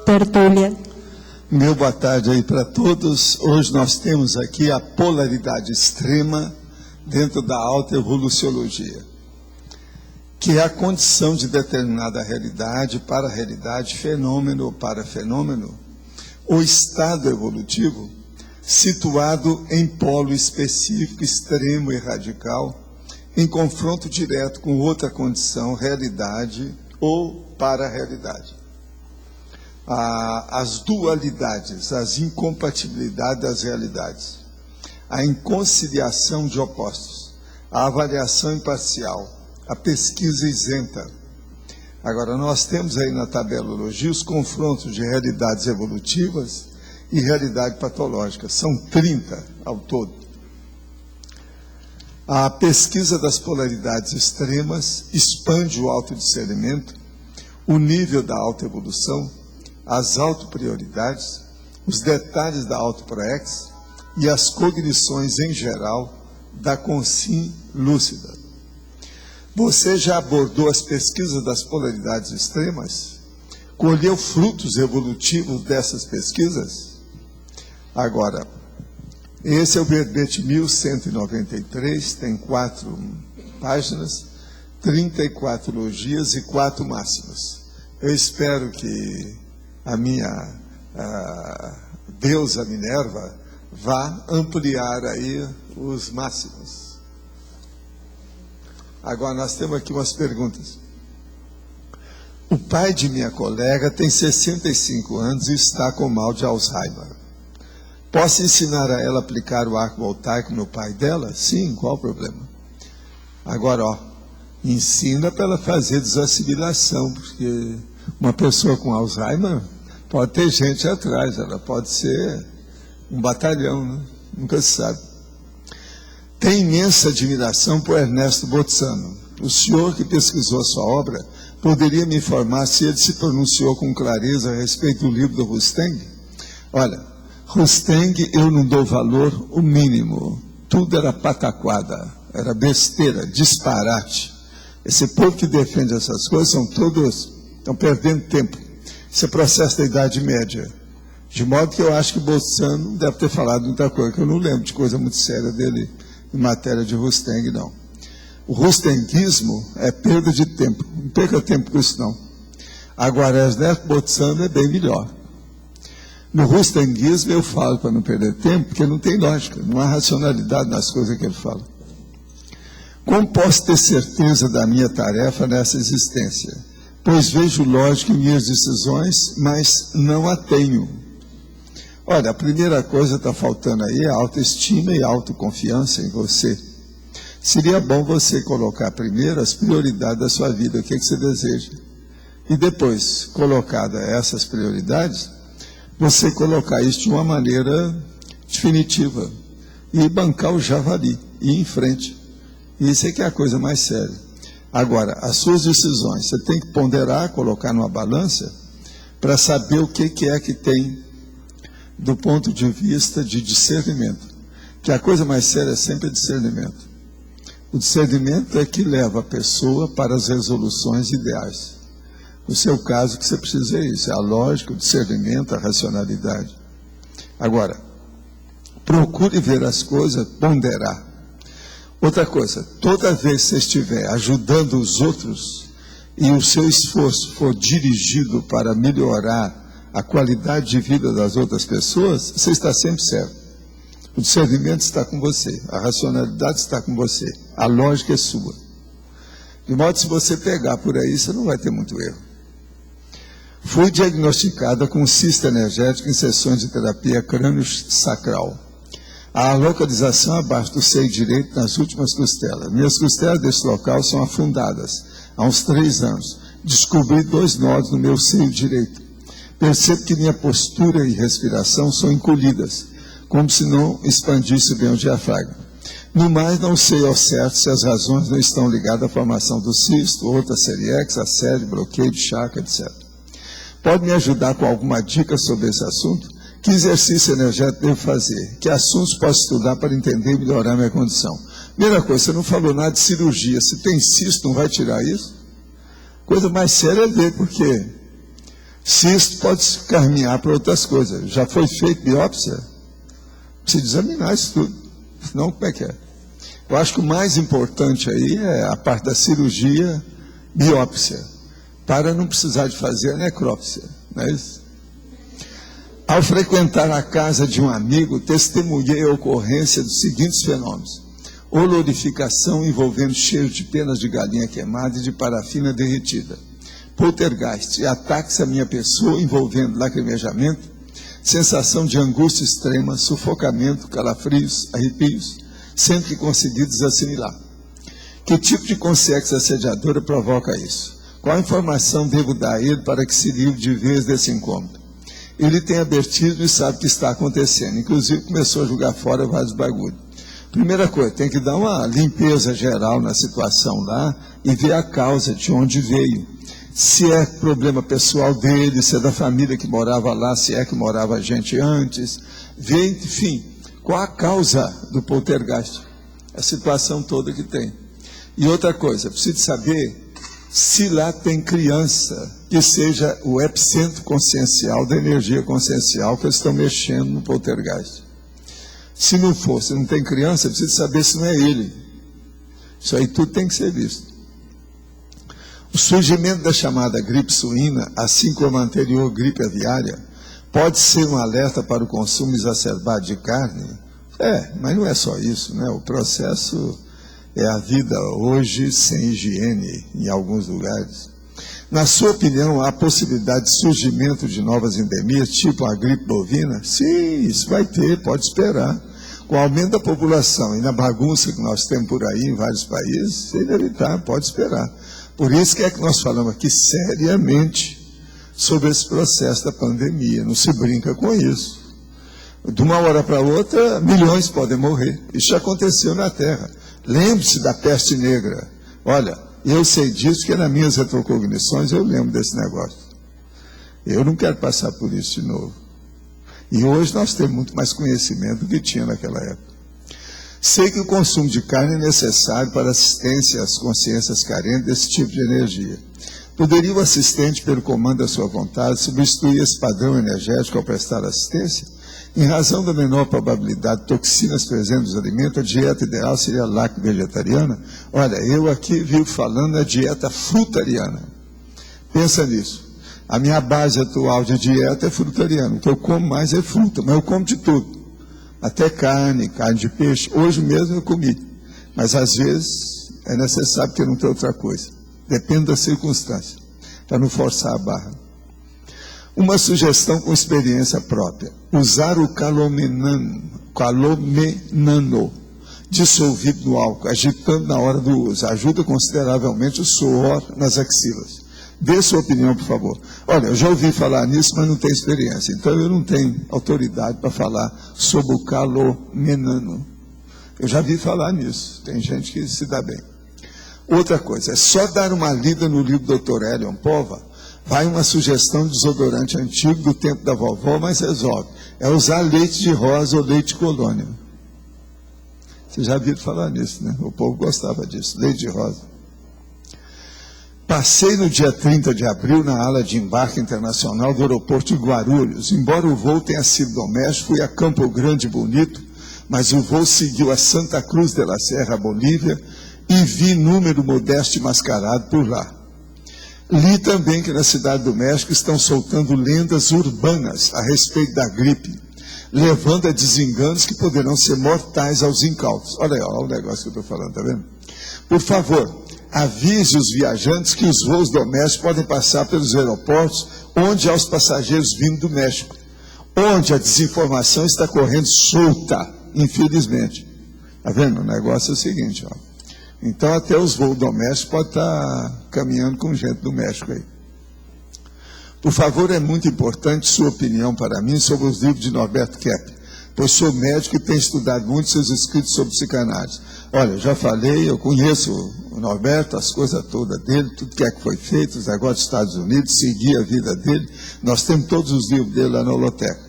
Tertúlia. Meu boa tarde aí para todos. Hoje nós temos aqui a polaridade extrema dentro da autoevoluciologia, que é a condição de determinada realidade para realidade, fenômeno para fenômeno, o estado evolutivo situado em polo específico, extremo e radical, em confronto direto com outra condição, realidade ou para-realidade. As dualidades, as incompatibilidades das realidades, a inconciliação de opostos, a avaliação imparcial, a pesquisa isenta. Agora, nós temos aí na tabelologia os confrontos de realidades evolutivas e realidade patológica. São 30 ao todo. A pesquisa das polaridades extremas expande o autodiscernimento, o nível da autoevolução, as autoprioridades, os detalhes da autoproex e as cognições em geral da consciência lúcida. Você já abordou as pesquisas das polaridades extremas? Colheu frutos evolutivos dessas pesquisas? Agora, esse é o verbete 1193, tem 4 páginas, 34 logias e 4 máximas. Eu espero que a minha deusa Minerva vá ampliar aí os máximos. Agora nós temos aqui umas perguntas. O pai de minha colega tem 65 anos e está com mal de Alzheimer. Posso ensinar a ela a aplicar o arco voltaico no pai dela? Sim, qual o problema? Agora, ensina para ela fazer desassimilação, porque uma pessoa com Alzheimer pode ter gente atrás, ela pode ser um batalhão, né? Nunca se sabe. Tenho imensa admiração por Ernesto Bozzano. O senhor que pesquisou a sua obra poderia me informar se ele se pronunciou com clareza a respeito do livro do Rusteng? Olha, Rusteng eu não dou valor o mínimo. Tudo era pataquada, era besteira, disparate. Esse povo que defende essas coisas estão perdendo tempo. Isso é processo da Idade Média. De modo que eu acho que Bozzano deve ter falado muita coisa, que eu não lembro de coisa muito séria dele em matéria de Rusteng, não. O rustenguismo é perda de tempo. Não perca tempo com isso, não. Agora, Ernesto Bozzano é bem melhor. No rustenguismo eu falo para não perder tempo, porque não tem lógica, não há racionalidade nas coisas que ele fala. Como posso ter certeza da minha tarefa nessa existência? Pois vejo lógica em minhas decisões, mas não a tenho. Olha, a primeira coisa que está faltando aí é autoestima e autoconfiança em você. Seria bom você colocar primeiro as prioridades da sua vida, o que você deseja. E depois, colocadas essas prioridades, você colocar isso de uma maneira definitiva. e bancar o javali, e ir em frente. E isso é que é a coisa mais séria. Agora, as suas decisões, você tem que ponderar, colocar numa balança, para saber o que é que tem do ponto de vista de discernimento. Que a coisa mais séria é sempre discernimento. O discernimento é que leva a pessoa para as resoluções ideais. No seu caso, o que você precisa é isso, é a lógica, o discernimento, a racionalidade. Agora, procure ver as coisas, ponderar. Outra coisa, toda vez que você estiver ajudando os outros e o seu esforço for dirigido para melhorar a qualidade de vida das outras pessoas, você está sempre certo. O discernimento está com você, a racionalidade está com você, a lógica é sua. De modo que se você pegar por aí, você não vai ter muito erro. Fui diagnosticada com cisto energético em sessões de terapia crânio-sacral. A localização abaixo do seio direito nas últimas costelas. Minhas costelas desse local são afundadas. Há uns 3 anos. Descobri 2 nódulos no meu seio direito. Percebo que minha postura e respiração são encolhidas, como se não expandisse bem o diafragma. No mais, não sei ao certo se as razões não estão ligadas à formação do cisto, outra celíaca, assédio, bloqueio de chakra, etc. Pode me ajudar com alguma dica sobre esse assunto? Que exercício energético devo fazer? Que assuntos posso estudar para entender e melhorar minha condição? Primeira coisa, você não falou nada de cirurgia. Se tem cisto, não vai tirar isso? Coisa mais séria é ver, porque cisto pode se caminhar para outras coisas. Já foi feita biópsia? Precisa examinar isso tudo. Senão, como é que é? Eu acho que o mais importante aí é a parte da cirurgia, biópsia, para não precisar de fazer a necrópsia, não é isso? Ao frequentar a casa de um amigo, testemunhei a ocorrência dos seguintes fenômenos: olorificação envolvendo cheiro de penas de galinha queimada e de parafina derretida, poltergeist e ataques à minha pessoa envolvendo lacrimejamento, sensação de angústia extrema, sufocamento, calafrios, arrepios, sempre que consegui desassimilar. Que tipo de consciência assediadora provoca isso? Qual informação devo dar a ele para que se livre de vez desse incômodo? Ele tem abertismo e sabe o que está acontecendo. Inclusive começou a jogar fora vários bagulhos. Primeira coisa, tem que dar uma limpeza geral na situação lá e ver a causa de onde veio. Se é problema pessoal dele, se é da família que morava lá, se é que morava gente antes. Ver, enfim, qual a causa do poltergeist. A situação toda que tem. E outra coisa, preciso saber se lá tem criança que seja o epicentro consciencial da energia consciencial que eles estão mexendo no poltergeist. Se não for, se não tem criança, precisa saber se não é ele. Isso aí tudo tem que ser visto. O surgimento da chamada gripe suína, assim como a anterior gripe aviária, pode ser um alerta para o consumo exacerbado de carne? Mas não é só isso, né? O processo é a vida hoje sem higiene em alguns lugares. Na sua opinião, há possibilidade de surgimento de novas endemias, tipo a gripe bovina? Sim, isso vai ter, pode esperar. Com o aumento da população e na bagunça que nós temos por aí em vários países, é inevitável, pode esperar. Por isso que nós falamos aqui seriamente sobre esse processo da pandemia. Não se brinca com isso. De uma hora para outra, milhões podem morrer. Isso já aconteceu na Terra. Lembre-se da peste negra. Olha, eu sei disso, porque nas minhas retrocognições eu lembro desse negócio. Eu não quero passar por isso de novo. E hoje nós temos muito mais conhecimento do que tinha naquela época. Sei que o consumo de carne é necessário para assistência às consciências carentes desse tipo de energia. Poderia o assistente, pelo comando da sua vontade, substituir esse padrão energético ao prestar assistência? Em razão da menor probabilidade de toxinas presentes nos alimentos, a dieta ideal seria lacto-vegetariana? Olha, eu aqui vivo falando da dieta frutariana. Pensa nisso. A minha base atual de dieta é frutariana. O que eu como mais é fruta, mas eu como de tudo. Até carne de peixe. Hoje mesmo eu comi. Mas às vezes é necessário porque não tem outra coisa. Depende da circunstância, para não forçar a barra. Uma sugestão com experiência própria. Usar o calomenano dissolvido no álcool, agitando na hora do uso. Ajuda consideravelmente o suor nas axilas. Dê sua opinião, por favor. Olha, eu já ouvi falar nisso, mas não tenho experiência. Então eu não tenho autoridade para falar sobre o calomenano. Eu já vi falar nisso, tem gente que se dá bem. Outra coisa, é só dar uma lida no livro do Dr. Elion Pova, vai uma sugestão de desodorante antigo do tempo da vovó, mas resolve. É usar leite de rosa ou leite de colônia. Você já viu falar nisso, né? O povo gostava disso, leite de rosa. Passei no dia 30 de abril na ala de embarque internacional do aeroporto de Guarulhos. Embora o voo tenha sido doméstico, fui a Campo Grande Bonito, mas o voo seguiu a Santa Cruz de la Serra, Bolívia, e vi número modesto e mascarado por lá. Li também que na cidade do México estão soltando lendas urbanas a respeito da gripe, levando a desenganos que poderão ser mortais aos incautos. Olha aí, olha o negócio que eu estou falando, tá vendo? Por favor, avise os viajantes que os voos domésticos podem passar pelos aeroportos onde há os passageiros vindo do México, onde a desinformação está correndo solta, infelizmente. Tá vendo? O negócio é o seguinte, ó. Então até os voos domésticos podem estar caminhando com gente do México aí. Por favor, é muito importante sua opinião para mim sobre os livros de Norberto Kepp, pois sou médico e tenho estudado muito seus escritos sobre psicanálise. Olha, já falei, eu conheço o Norberto, as coisas todas dele, tudo que é que foi feito, os negócios dos Estados Unidos, segui a vida dele. Nós temos todos os livros dele lá na holoteca.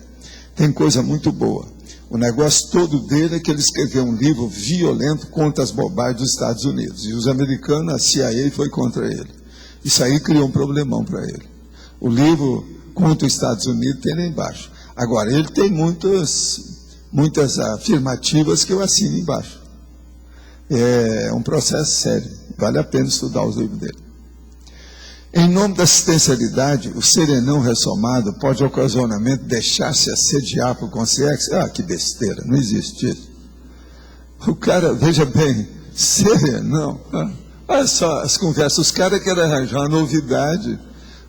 Tem coisa muito boa. O negócio todo dele é que ele escreveu um livro violento contra as bobagens dos Estados Unidos. E os americanos, a CIA foi contra ele. Isso aí criou um problemão para ele. O livro contra os Estados Unidos tem lá embaixo. Agora, ele tem muitas afirmativas que eu assino embaixo. É um processo sério. Vale a pena estudar os livros dele. Em nome da assistencialidade, o serenão ressomado pode ocasionalmente deixar-se assediar por concierge. Ah, que besteira, não existe isso. O cara, veja bem, serenão. Olha só as conversas, os caras querem arranjar uma novidade,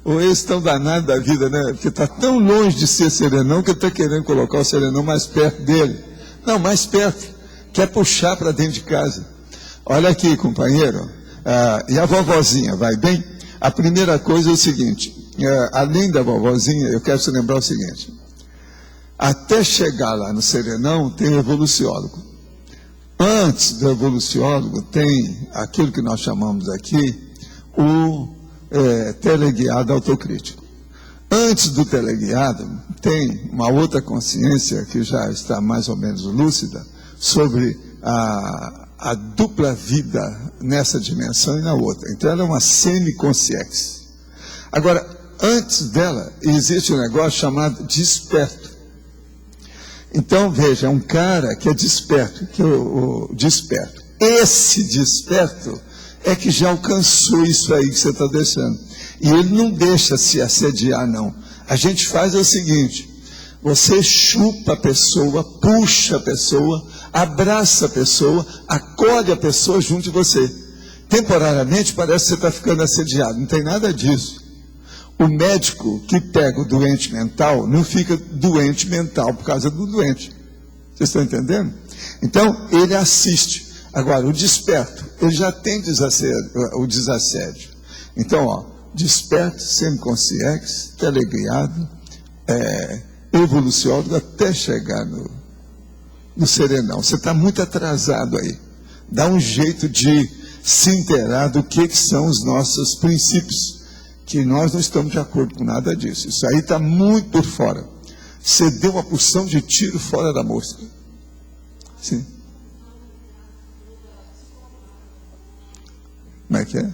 ou eles estão danados da vida, né? Porque está tão longe de ser serenão que ele está querendo colocar o serenão mais perto dele. Não, mais perto, quer puxar para dentro de casa. Olha aqui, companheiro, e a vovozinha, vai bem? A primeira coisa é o seguinte, além da vovozinha, eu quero te lembrar o seguinte, até chegar lá no serenão tem o evoluciólogo. Antes do evoluciólogo tem aquilo que nós chamamos aqui, o teleguiado autocrítico. Antes do teleguiado tem uma outra consciência que já está mais ou menos lúcida sobre a dupla vida nessa dimensão e na outra. Então ela é uma semiconsciência. Agora, antes dela, existe um negócio chamado desperto. Então, veja, é um cara que é desperto, que é o desperto. Esse desperto é que já alcançou isso aí que você está deixando. E ele não deixa se assediar, não. A gente faz o seguinte, você chupa a pessoa, puxa a pessoa, abraça a pessoa, acolhe a pessoa junto de você. Temporariamente parece que você está ficando assediado, não tem nada disso. O médico que pega o doente mental não fica doente mental por causa do doente. Vocês estão entendendo? Então, ele assiste. Agora, o desperto, ele já tem o desassédio. Então, ó, desperto, semiconsciente, teleguiado, evoluciólogo, até chegar no serenão. Você está muito atrasado aí. Dá um jeito de se inteirar do que são os nossos princípios, que nós não estamos de acordo com nada disso. Isso aí está muito por fora. Você deu uma porção de tiro fora da mosca. Sim. Como é que é?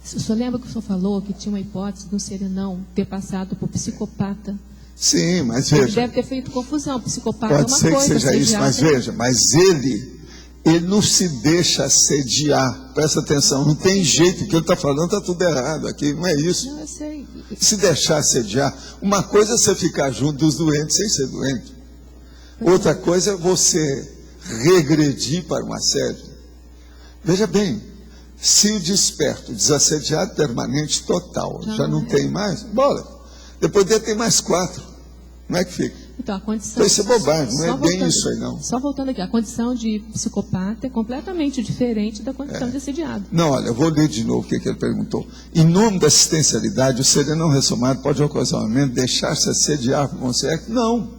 O senhor lembra que o senhor falou que tinha uma hipótese do serenão ter passado por psicopata? Sim, mas veja. Ele deve ter feito confusão. Psicopata pode é uma ser coisa. Que seja isso, mas veja, mas ele não se deixa assediar. Presta atenção, não tem jeito, o que ele está falando está tudo errado aqui, não é isso. Não, eu sei. Se deixar assediar, uma coisa é você ficar junto dos doentes sem ser doente. Outra coisa é você regredir para um assédio. Veja bem, se o desperto, o desassediado permanente total, já não tem mais, bola. Depois dele tem mais 4. Como é que fica? Então, a condição... Então, isso é bobagem, não é bem voltando, isso aí, não. Só voltando aqui, a condição de psicopata é completamente diferente da condição de assediado. Não, olha, eu vou ler de novo o que ele perguntou. Em nome da assistencialidade, o ser não ressumado pode ocasionalmente deixar-se assediar por você? Não.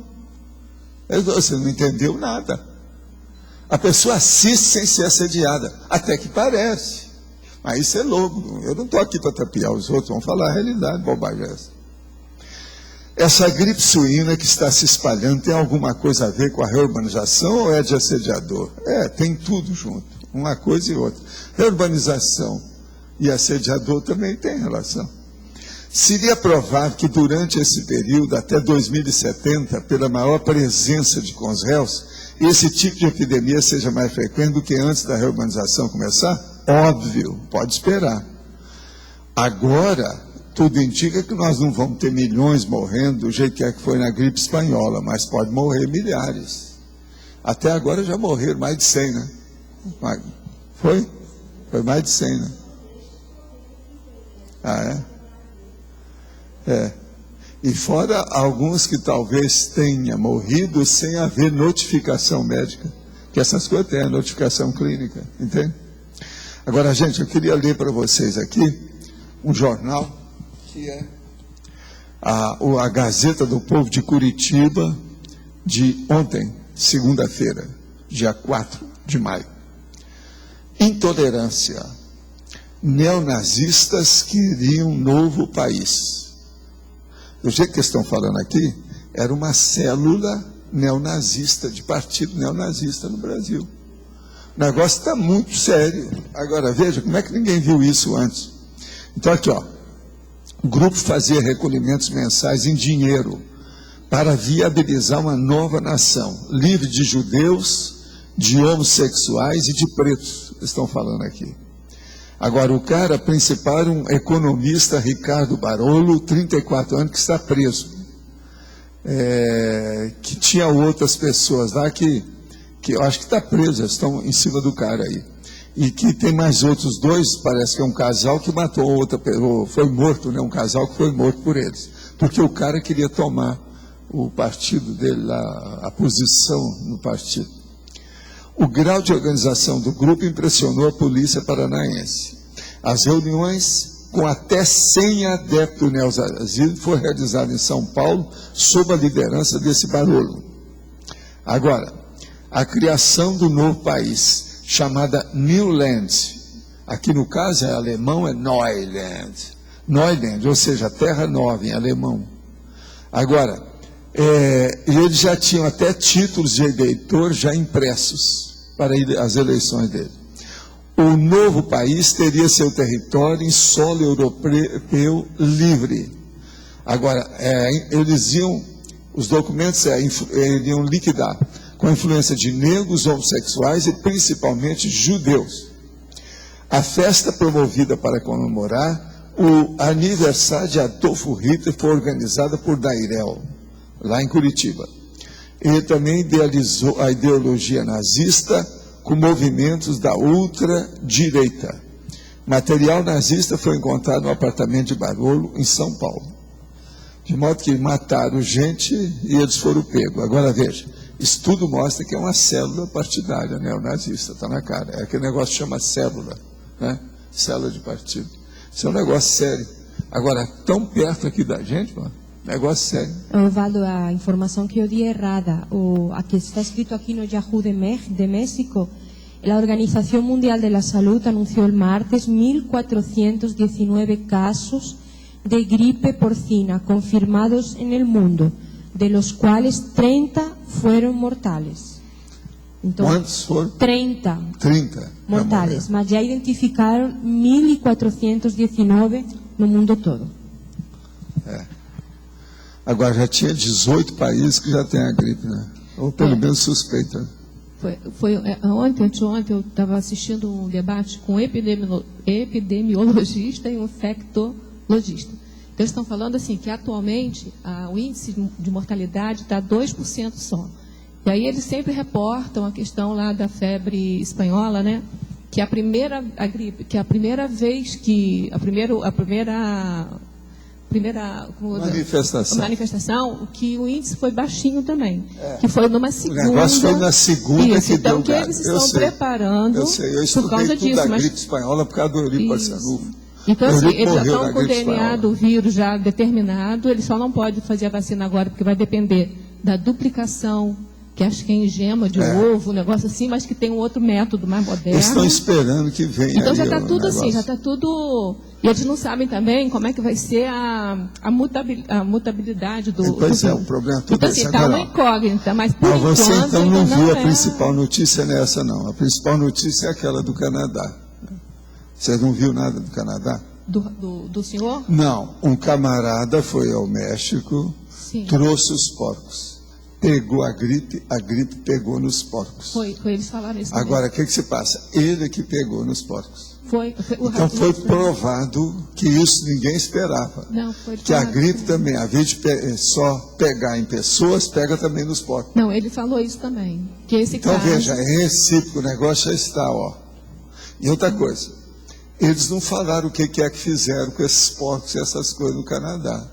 Você não entendeu nada. A pessoa assiste sem ser assediada, até que parece. Mas isso é louco. Eu não estou aqui para tapear os outros, vamos falar a realidade, bobagem é essa. Essa gripe suína que está se espalhando tem alguma coisa a ver com a reurbanização ou é de assediador? Tem tudo junto, uma coisa e outra. Reurbanização e assediador também tem relação. Seria provável que durante esse período, até 2070, pela maior presença de consréus, esse tipo de epidemia seja mais frequente do que antes da reurbanização começar? Óbvio, pode esperar. Agora, tudo indica que nós não vamos ter milhões morrendo do jeito que foi na gripe espanhola, mas pode morrer milhares. Até agora já morreram mais de 100, né? Foi? Foi mais de 100, né? E fora alguns que talvez tenham morrido sem haver notificação médica, que essas coisas têm a notificação clínica, entende? Agora, gente, eu queria ler para vocês aqui um jornal que é a Gazeta do Povo de Curitiba, de ontem, segunda-feira, dia 4 de maio. Intolerância. Neonazistas queriam um novo país. Do jeito que estão falando aqui, era uma célula neonazista, de partido neonazista no Brasil. O negócio está muito sério. Agora, veja, como é que ninguém viu isso antes? Então, aqui, ó. O grupo fazia recolhimentos mensais em dinheiro para viabilizar uma nova nação, livre de judeus, de homossexuais e de pretos, estão falando aqui. Agora, o cara principal era um economista, Ricardo Barolo, 34 anos, que está preso. Que tinha outras pessoas lá que eu acho que está preso, estão em cima do cara aí. E que tem mais outros dois, parece que é um casal que matou outra pessoa, foi morto, né? Um casal que foi morto por eles. Porque o cara queria tomar o partido dele lá, a posição no partido. O grau de organização do grupo impressionou a polícia paranaense. As reuniões com até 100 adeptos neonazistas foram realizadas em São Paulo, sob a liderança desse Barolo. Agora, a criação do novo país, chamada New Land, aqui no caso é alemão, é Neuland. Neuland, ou seja, terra nova em alemão. Agora, eles já tinham até títulos de eleitor já impressos para as eleições dele. O novo país teria seu território em solo europeu livre. Agora, os documentos iriam liquidar com a influência de negros, homossexuais e principalmente judeus. A festa promovida para comemorar o aniversário de Adolfo Hitler foi organizada por Dairel, lá em Curitiba. Ele também idealizou a ideologia nazista com movimentos da ultradireita. Material nazista foi encontrado no apartamento de Barolo, em São Paulo. De modo que mataram gente e eles foram pegos. Agora veja, isso tudo mostra que é uma célula partidária neonazista, está na cara. É aquele negócio que chama célula, né? Célula de partido. Isso é um negócio sério. Agora, tão perto aqui da gente, mano, negócio sério. Osvaldo, a informação que eu di é errada. A que está escrito aqui no Yahoo de México, la Organización Mundial de la Salud anunció el martes 1.419 casos de gripe porcina confirmados en el mundo, de los cuales 30 fueron mortales. Então, quantos foram? 30. 30 mortales, mas já identificaram 1.419 no mundo todo. Agora, já tinha 18 países que já têm a gripe, né? Ou pelo menos suspeita. Anteontem, eu estava assistindo um debate com um epidemiologista e um infectologista. Então, eles estão falando assim, que atualmente o índice de mortalidade está 2% só. E aí eles sempre reportam a questão lá da febre espanhola, né? Que a primeira vez que manifestação, que o índice foi baixinho também. Que foi numa segunda. O negócio foi na segunda que então, deu que eles estão preparando eu por causa disso. Da gripe espanhola por causa do Eurico Barçanufo. Então, assim, eles já estão com o DNA espanhola. do vírus já determinado, eles só não podem fazer a vacina agora, porque vai depender da duplicação, que acho que é em gema de ovo, um negócio assim, mas que tem um outro método mais moderno. Eles estão esperando que venha. Então já está tudo assim, já está tudo. E eles não sabem também como é que vai ser a mutabilidade do. Pois é, o problema todo então, assim, está uma incógnita, mas por enquanto. Você então não viu a é... principal notícia nessa, não. A principal notícia é aquela do Canadá. Você não viu nada do Canadá? Do senhor? Não. Um camarada foi ao México, trouxe os porcos. Pegou a gripe pegou nos porcos. Foi eles falaram isso. Agora, o que se passa? Ele que pegou nos porcos. Então foi provado que isso ninguém esperava. Não, que a gripe também, a vez de só pegar em pessoas, pega também nos porcos. Não, ele falou isso também. Que esse então, caso... veja, é recíproco, o negócio já está, ó. E outra coisa, eles não falaram o que é que fizeram com esses porcos e essas coisas no Canadá.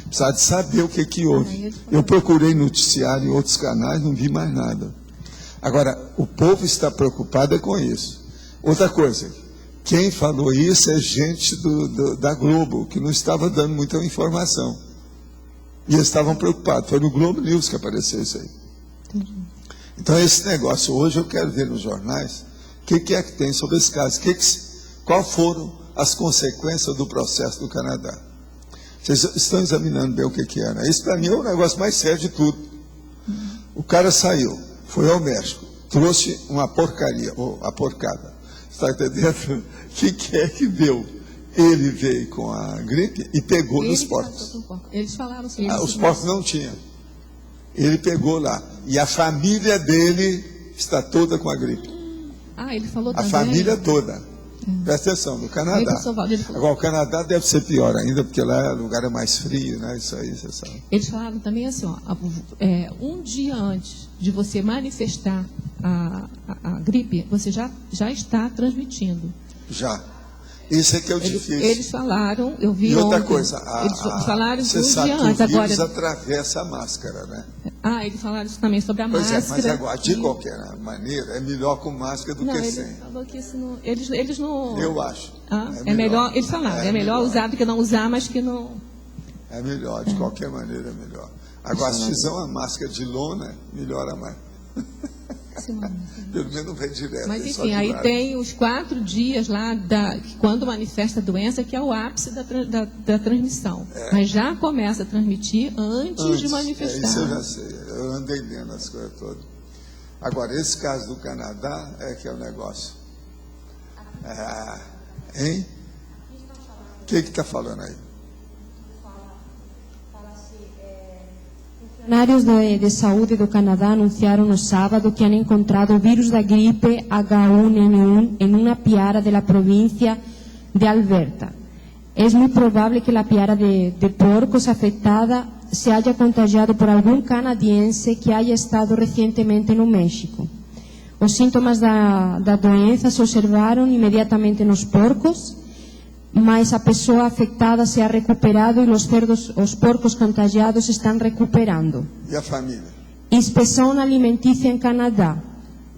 Precisa de saber o que houve. Eu procurei noticiário em outros canais, não vi mais nada. Agora, o povo está preocupado com isso. Outra coisa, quem falou isso é gente da Globo, que não estava dando muita informação. E eles estavam preocupados. Foi no Globo News que apareceu isso aí. Entendi. Então, esse negócio, hoje eu quero ver nos jornais o que é que tem sobre esse caso. Qual foram as consequências do processo do Canadá. Vocês estão examinando bem o que é, né? Isso para mim é o negócio mais sério de tudo. O cara saiu, foi ao México, trouxe uma porcaria, ou a porcada. Está entendendo? O que é que deu? Ele veio com a gripe e pegou nos porcos. Eles falaram assim. Os porcos não tinham. Ele pegou lá. E a família dele está toda com a gripe. Ele falou também. A família toda. Presta atenção, no Canadá. Agora, o Canadá deve ser pior ainda, porque lá o lugar é mais frio, né? Isso aí, você sabe. Eles falaram também assim, ó, um dia antes de você manifestar a gripe, você já está transmitindo. Já. Isso é que é o difícil. Eles falaram, eu vi e outra ontem, coisa, eles falaram você um sabe dia que antes. o vírus agora atravessa a máscara, né? Eles falaram isso também sobre a máscara. Pois é, mas agora, de qualquer maneira, é melhor com máscara do que sem. Ele falou que isso não... Eles não... Eu acho. É melhor, eles falaram, é melhor usar do que não usar, mas que não... É melhor, de qualquer maneira é melhor. Agora, se fizer uma máscara de lona, melhora mais. Pelo menos não vai direto. Mas enfim, aí tem os 4 dias lá, quando manifesta a doença, que é o ápice da transmissão. Mas já começa a transmitir antes de manifestar. Isso eu já sei, eu andei lendo as coisas todas. Agora, esse caso do Canadá é que é o negócio. Hein? O que está falando aí? Funcionários de saúde do Canadá anunciaram no sábado que han encontrado o vírus da gripe H1N1 em uma piara da província de Alberta. É muito provável que a piara de porcos afetada se haya contagiado por algum canadiense que haya estado recentemente no México. Os sintomas da doença se observaram imediatamente nos porcos, mas a pessoa afetada se ha recuperado e os porcos contagiados estão recuperando. E a família? Inspeção alimentícia em Canadá.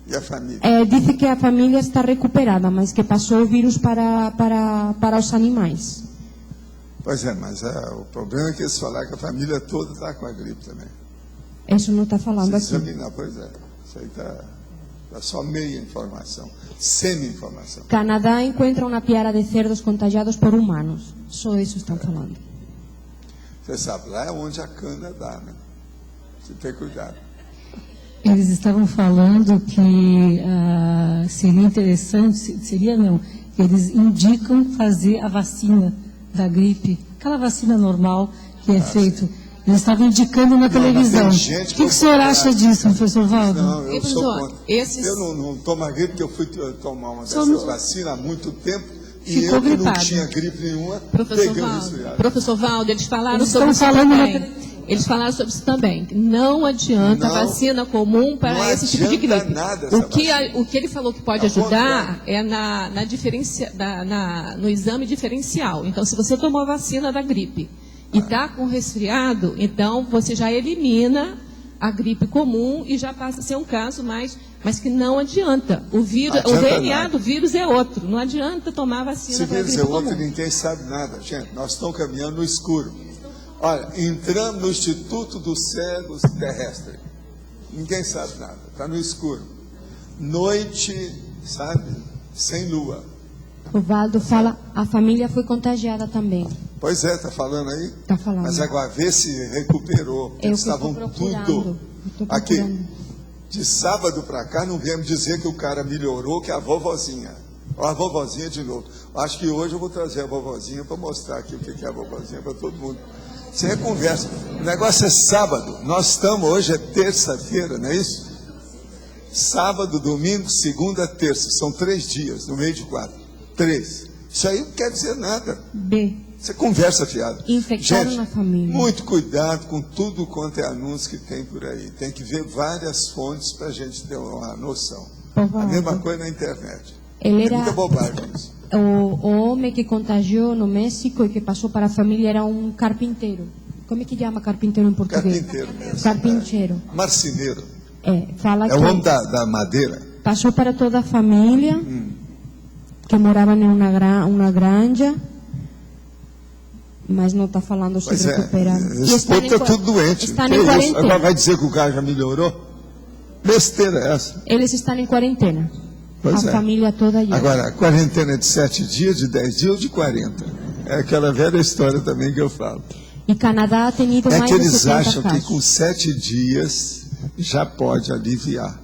E a família? Diz que a família está recuperada, mas que passou o vírus para os animais. Pois é, mas o problema é que eles falaram que a família toda está com a gripe também. Isso não está falando aqui. Examinar, pois é. Isso aí está só meia informação, semi-informação. Canadá encontra uma piara de cerdos contagiados por humanos. Só isso estão falando. Você sabe, lá é onde a cana dá, né? Você tem cuidado. Eles estavam falando que seria interessante, que eles indicam fazer a vacina da gripe, aquela vacina normal que é feito. Eles estavam indicando na televisão. O que o senhor acha disso, professor Valdo? Não, eu sou contra. Eu não tomo a gripe, porque eu fui tomar uma dessas vacinas há muito tempo e eu que não tinha gripe nenhuma, peguei o resfriado. Professor Valdo, eles falaram eles sobre estão isso falando também. Eles falaram sobre isso também. Que não adianta Não, vacina comum para não esse tipo de adianta gripe. nada essa O que vacina. ele falou que pode Ao ajudar é no exame diferencial. Então, se você tomou a vacina da gripe e está com resfriado, então você já elimina a gripe comum e já passa a ser um caso mas que não adianta. O DNA nada. do vírus é outro. Não adianta tomar a vacina Se para a vírus gripe é outro, comum. ninguém sabe nada, gente. Nós estamos caminhando no escuro. Olha, entramos no Instituto dos Cegos Terrestre. Ninguém sabe nada, está no escuro. Noite, sabe, sem lua. O Valdo fala, a família foi contagiada também. Pois é, está falando aí? Está falando. Mas agora vê se recuperou. Eu Eles que estou estavam procurando. tudo. Estou Aqui, procurando. de sábado para cá, não viemos dizer que o cara melhorou, que é a vovozinha. Olha a vovozinha de novo. Acho que hoje eu vou trazer a vovozinha para mostrar aqui o que é a vovozinha para todo mundo. Isso é conversa. O negócio é sábado. Nós estamos, hoje é terça-feira, não é isso? Sábado, domingo, segunda, terça. São 3 dias, no meio de 4. 3. Isso aí não quer dizer nada. B. Você conversa fiado. Infectaram Gente, na família. muito cuidado com tudo quanto é anúncio que tem por aí. Tem que ver várias fontes para a gente ter uma noção. A mesma coisa na internet. Ele É era muita bobagem isso. o homem que contagiou no México e que passou para a família era um carpinteiro. Como é que chama carpinteiro em português? Carpinteiro mesmo. Carpinteiro. Marceneiro. Fala É que o homem da madeira. passou para toda a família que morava em uma granja, mas não está falando sobre Pois é. recuperar. Esse povo está tudo doente. Estão Que em isso? quarentena. Agora vai dizer que o cara já melhorou? Besteira é essa. Eles estão em quarentena. Pois a é. família toda aí. Agora, a quarentena é de 7 dias, de 10 dias ou de 40? É aquela velha história também que eu falo. E Canadá tem tido É mais que de eles 70 acham casos. que com 7 dias já pode aliviar.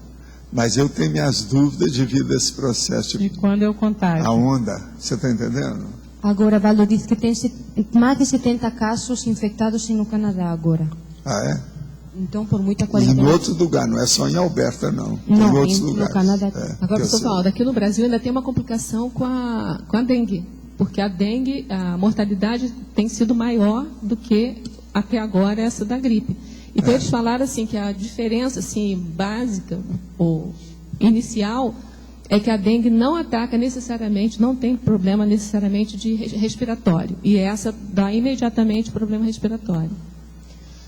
Mas eu tenho minhas dúvidas devido a esse processo. E quando eu contagio? A onda, você está entendendo? Agora, Valdo diz que tem mais de 70 casos infectados no Canadá agora. Ah, é? Então, por muita E quarentena. em outro lugar, não é só em Alberta, não. Não, em outros no lugares. Canadá. É, Agora, que eu professor sei. Valdo, aqui no Brasil ainda tem uma complicação com a dengue, porque a dengue, a mortalidade tem sido maior do que até agora essa da gripe. Então, eles falaram assim que a diferença assim, básica ou inicial é que a dengue não ataca necessariamente, não tem problema necessariamente de respiratório. E essa dá imediatamente problema respiratório.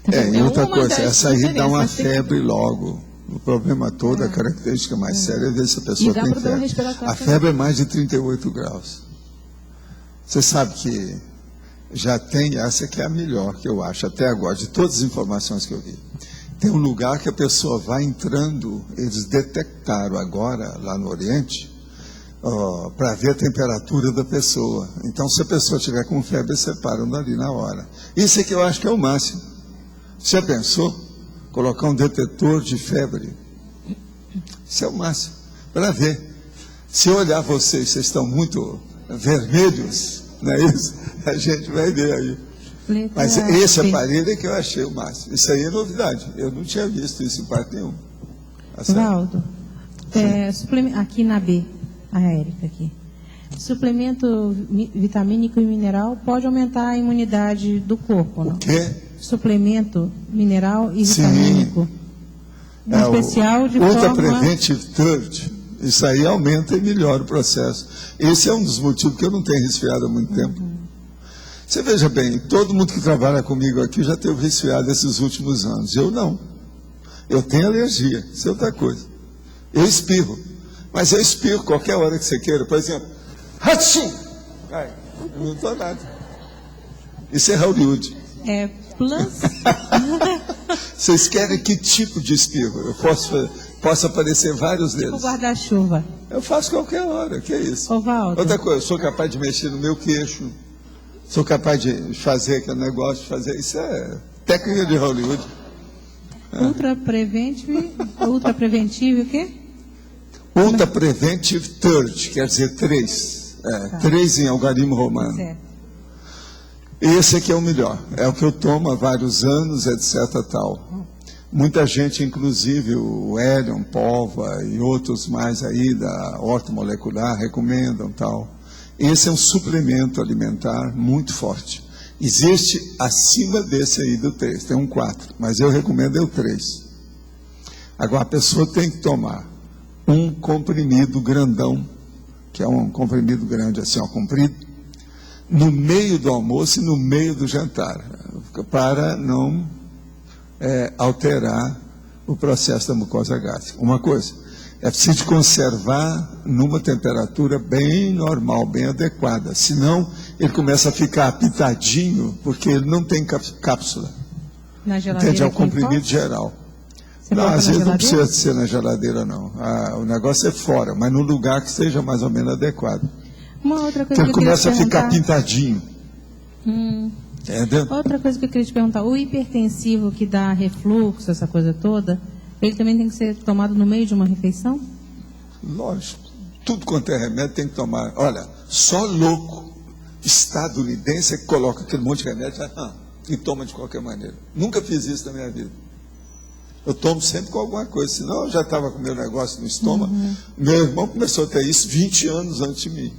E outra uma coisa, das essa aí dá uma diferenças, tem que- febre logo. O problema todo, a característica mais séria é ver se a E pessoa dá tem problema febre. respiratório A também. febre é mais de 38 graus. Você sabe que já tem essa que é a melhor que eu acho, até agora, de todas as informações que eu vi. Tem um lugar que a pessoa vai entrando, eles detectaram agora, lá no Oriente, para ver a temperatura da pessoa. Então, se a pessoa tiver com febre, eles separam dali na hora. Isso é que eu acho que é o máximo. Você já pensou? Colocar um detetor de febre? Isso é o máximo. Para ver. Se eu olhar vocês estão muito vermelhos, não é isso? A gente vai ver aí. Mas esse aparelho é que eu achei o máximo. Isso aí é novidade. Eu não tinha visto isso em parte nenhuma. Tá certo? Valdo, aqui na B, a Érica aqui. Suplemento vitamínico e mineral pode aumentar a imunidade do corpo, não? O quê? Suplemento mineral e Sim. vitamínico. Em especial de Ultra forma... Preventive Third. Isso aí aumenta e melhora o processo. Esse é um dos motivos que eu não tenho resfriado há muito tempo. Você veja bem, todo mundo que trabalha comigo aqui já teve resfriado esses últimos anos. Eu não. Eu tenho alergia, isso é outra coisa. Eu espirro. Mas eu espirro qualquer hora que você queira. Por exemplo, Hatchim! Ai, eu não estou nada. Isso é Hollywood. É plus... Vocês querem que tipo de espirro? Eu posso aparecer vários tipo deles. guarda-chuva. Eu faço qualquer hora, que é isso? Ô, Valdo. Outra coisa, eu sou capaz de mexer no meu queixo. Sou capaz de fazer aquele negócio, de fazer. Isso é técnica de Hollywood. Ultra preventivo o quê? Ultra Preventive Third, quer dizer 3. Tá. 3 em algarismo romano. Certo. Esse aqui é o melhor. É o que eu tomo há vários anos, etc. Tal. Muita gente, inclusive o Elion, Pova e outros mais aí da ortomolecular, recomendam tal. Esse é um suplemento alimentar muito forte. Existe acima desse aí do 3, tem um 4, mas eu recomendo o 3. Agora, a pessoa tem que tomar um comprimido grandão, que é um comprimido grande, assim, ó, comprido, no meio do almoço e no meio do jantar, para não alterar o processo da mucosa gástrica. Uma coisa, é preciso conservar numa temperatura bem normal, bem adequada, senão ele começa a ficar apitadinho, porque ele não tem cápsula. Na geladeira? Entende? É o comprimido geral. Não, às vezes não precisa ser na geladeira, não. O negócio é fora, mas num lugar que seja mais ou menos adequado. Uma outra coisa então ele começa a ficar pintadinho. Entendeu? Outra coisa que eu queria te perguntar, o hipertensivo que dá refluxo, essa coisa toda, ele também tem que ser tomado no meio de uma refeição? Lógico. Tudo quanto é remédio tem que tomar. Olha, só louco estadunidense é que coloca aquele monte de remédio e toma de qualquer maneira. Nunca fiz isso na minha vida. Eu tomo sempre com alguma coisa, senão eu já estava com meu negócio no estômago. Meu irmão começou a ter isso 20 anos antes de mim.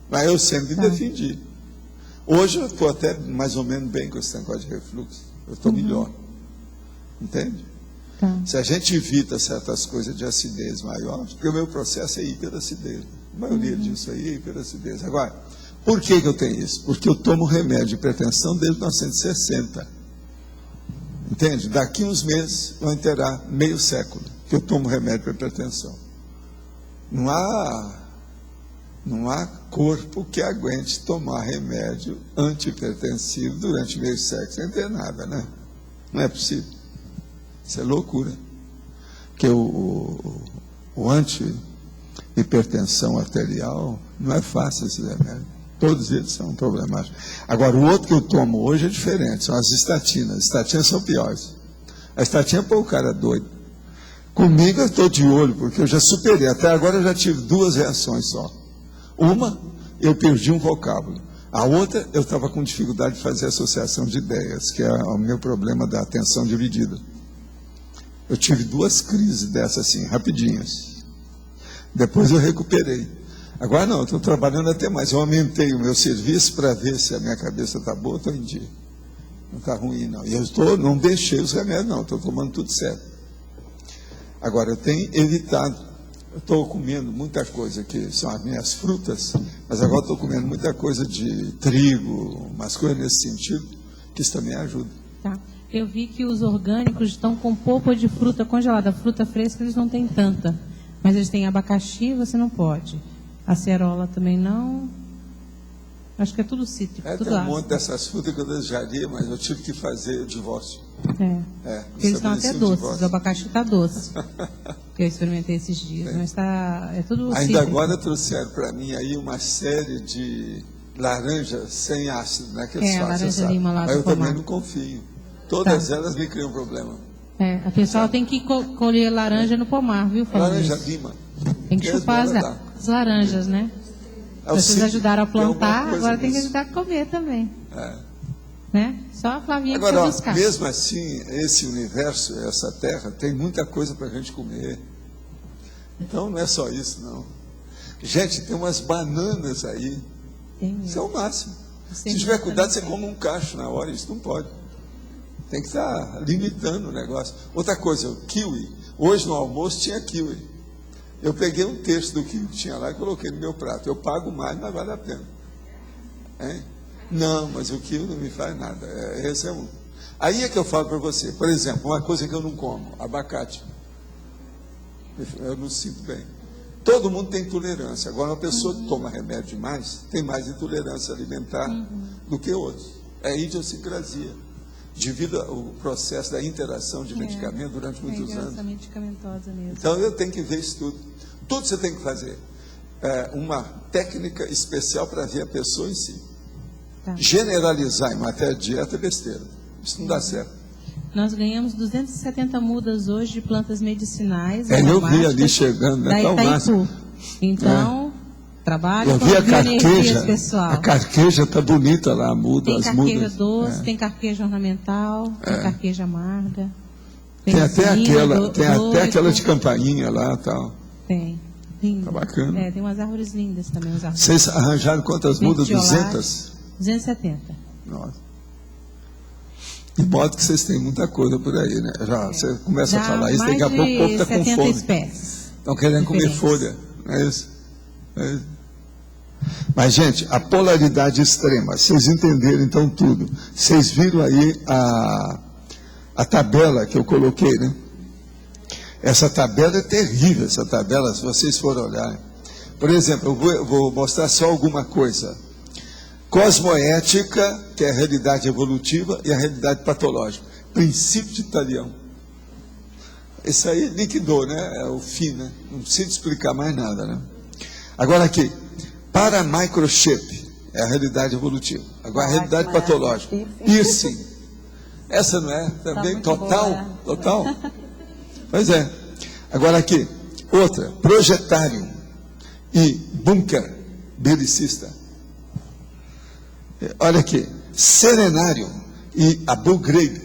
Mas eu sempre defendi. Hoje eu estou até mais ou menos bem com esse negócio de refluxo. Eu estou melhor. Entende? Se a gente evita certas coisas de acidez maior, porque o meu processo é hiperacidez. A maioria disso aí é hiperacidez. Agora, por que eu tenho isso? Porque eu tomo remédio de hipertensão desde 1960. Entende? Daqui uns meses vai inteirar meio século que eu tomo remédio para hipertensão. Não há corpo que aguente tomar remédio antihipertensivo durante meio século sem ter nada, né? Não é possível. Isso é loucura. Porque o antihipertensão arterial não é fácil esse remédio. Todos eles são problemáticos. Agora, o outro que eu tomo hoje é diferente, são as estatinas. As estatinas são piores. A estatina põe o cara doido. Comigo eu estou de olho, porque eu já superei. Até agora eu já tive 2 reações só. Uma, eu perdi um vocábulo. A outra, eu estava com dificuldade de fazer associação de ideias, que é o meu problema da atenção dividida. Eu tive 2 crises dessas assim, rapidinhas. Depois eu recuperei. Agora não, eu estou trabalhando até mais. Eu aumentei o meu serviço para ver se a minha cabeça está boa, estou em dia. Não está ruim, não. E eu não deixei os remédios, não. Estou tomando tudo certo. Agora, eu tenho evitado. Eu estou comendo muita coisa que são as minhas frutas, mas agora estou comendo muita coisa de trigo, umas coisas nesse sentido, que isso também ajuda. Tá. Eu vi que os orgânicos estão com polpa de fruta congelada. Fruta fresca eles não têm tanta. Mas eles têm abacaxi, você não pode. Acerola também não. Acho que é tudo cítrico. Tudo tem um monte dessas frutas que eu desejaria, mas eu tive que fazer o divórcio. Eles estão até doces. O abacaxi está doce. Que eu experimentei esses dias. Mas é tudo ainda cítrico. Agora trouxeram para mim aí uma série de laranjas sem ácido, né? Que eles fazem, laranja lima lá. Mas eu também não confio. Todas elas me criam problema. A pessoa tem que colher laranja no pomar, viu? Laranja lima. Tem que chupar as laranjas, né? Vocês ajudaram a plantar, agora tem que ajudar a comer também. Né? Só a Flavinha que foi buscar. Mesmo assim, esse universo, essa terra, tem muita coisa para a gente comer. Então não é só isso, não. Gente, tem umas bananas aí. Isso é o máximo. Se tiver cuidado, você come um cacho na hora, isso não pode. Tem que estar limitando o negócio. Outra coisa, o kiwi. Hoje no almoço tinha kiwi. Eu peguei um terço do kiwi que tinha lá e coloquei no meu prato. Eu pago mais, mas vale a pena. Hein? Não, mas o kiwi não me faz nada. Esse é um. Aí é que eu falo para você. Por exemplo, uma coisa que eu não como, abacate. Eu não sinto bem. Todo mundo tem intolerância. Agora, uma pessoa que toma remédio demais tem mais intolerância alimentar do que outros. É idiosincrasia. Devido ao processo da interação de medicamento durante muitos anos. Medicamentosa mesmo. Então, eu tenho que ver isso tudo. Tudo você tem que fazer. Uma técnica especial para ver a pessoa em si. Generalizar em matéria de dieta é besteira. Isso não dá certo. Nós ganhamos 270 mudas hoje de plantas medicinais. Eu vi ali chegando, né? Da Itaipu. Então, trabalho eu com vi a carqueja, pessoal. A carqueja está bonita lá, a muda, tem as carqueja mudas. Doce, tem carqueja ornamental, tem carqueja amarga. Tem até aquela de campainha lá, tal. Tem. Lindo. Tá bacana. Tem umas árvores lindas também. Vocês arranjaram quantas mudas? 200? 270. Nossa. De modo que vocês têm muita coisa por aí, né? Já, você começa a falar isso, daqui a pouco o povo está com 70 fome. espécies. Estão querendo comer diferentes. folha, não é isso? É isso. Mas, gente, a polaridade extrema, vocês entenderam então tudo. Vocês viram aí a tabela que eu coloquei, né? Essa tabela é terrível, essa tabela, se vocês forem olhar. Por exemplo, eu vou mostrar só alguma coisa. Cosmoética, que é a realidade evolutiva, e a realidade patológica. Princípio de Talião. Isso aí liquidou, né? É o fim, né? Não precisa explicar mais nada, né? Agora aqui, para microchip, é a realidade evolutiva. Agora a realidade patológica. Piercing. Essa não é também total? Total? Pois é. Agora aqui, outra, projetário e bunker belicista. Olha aqui, serenário e Abu Ghraib,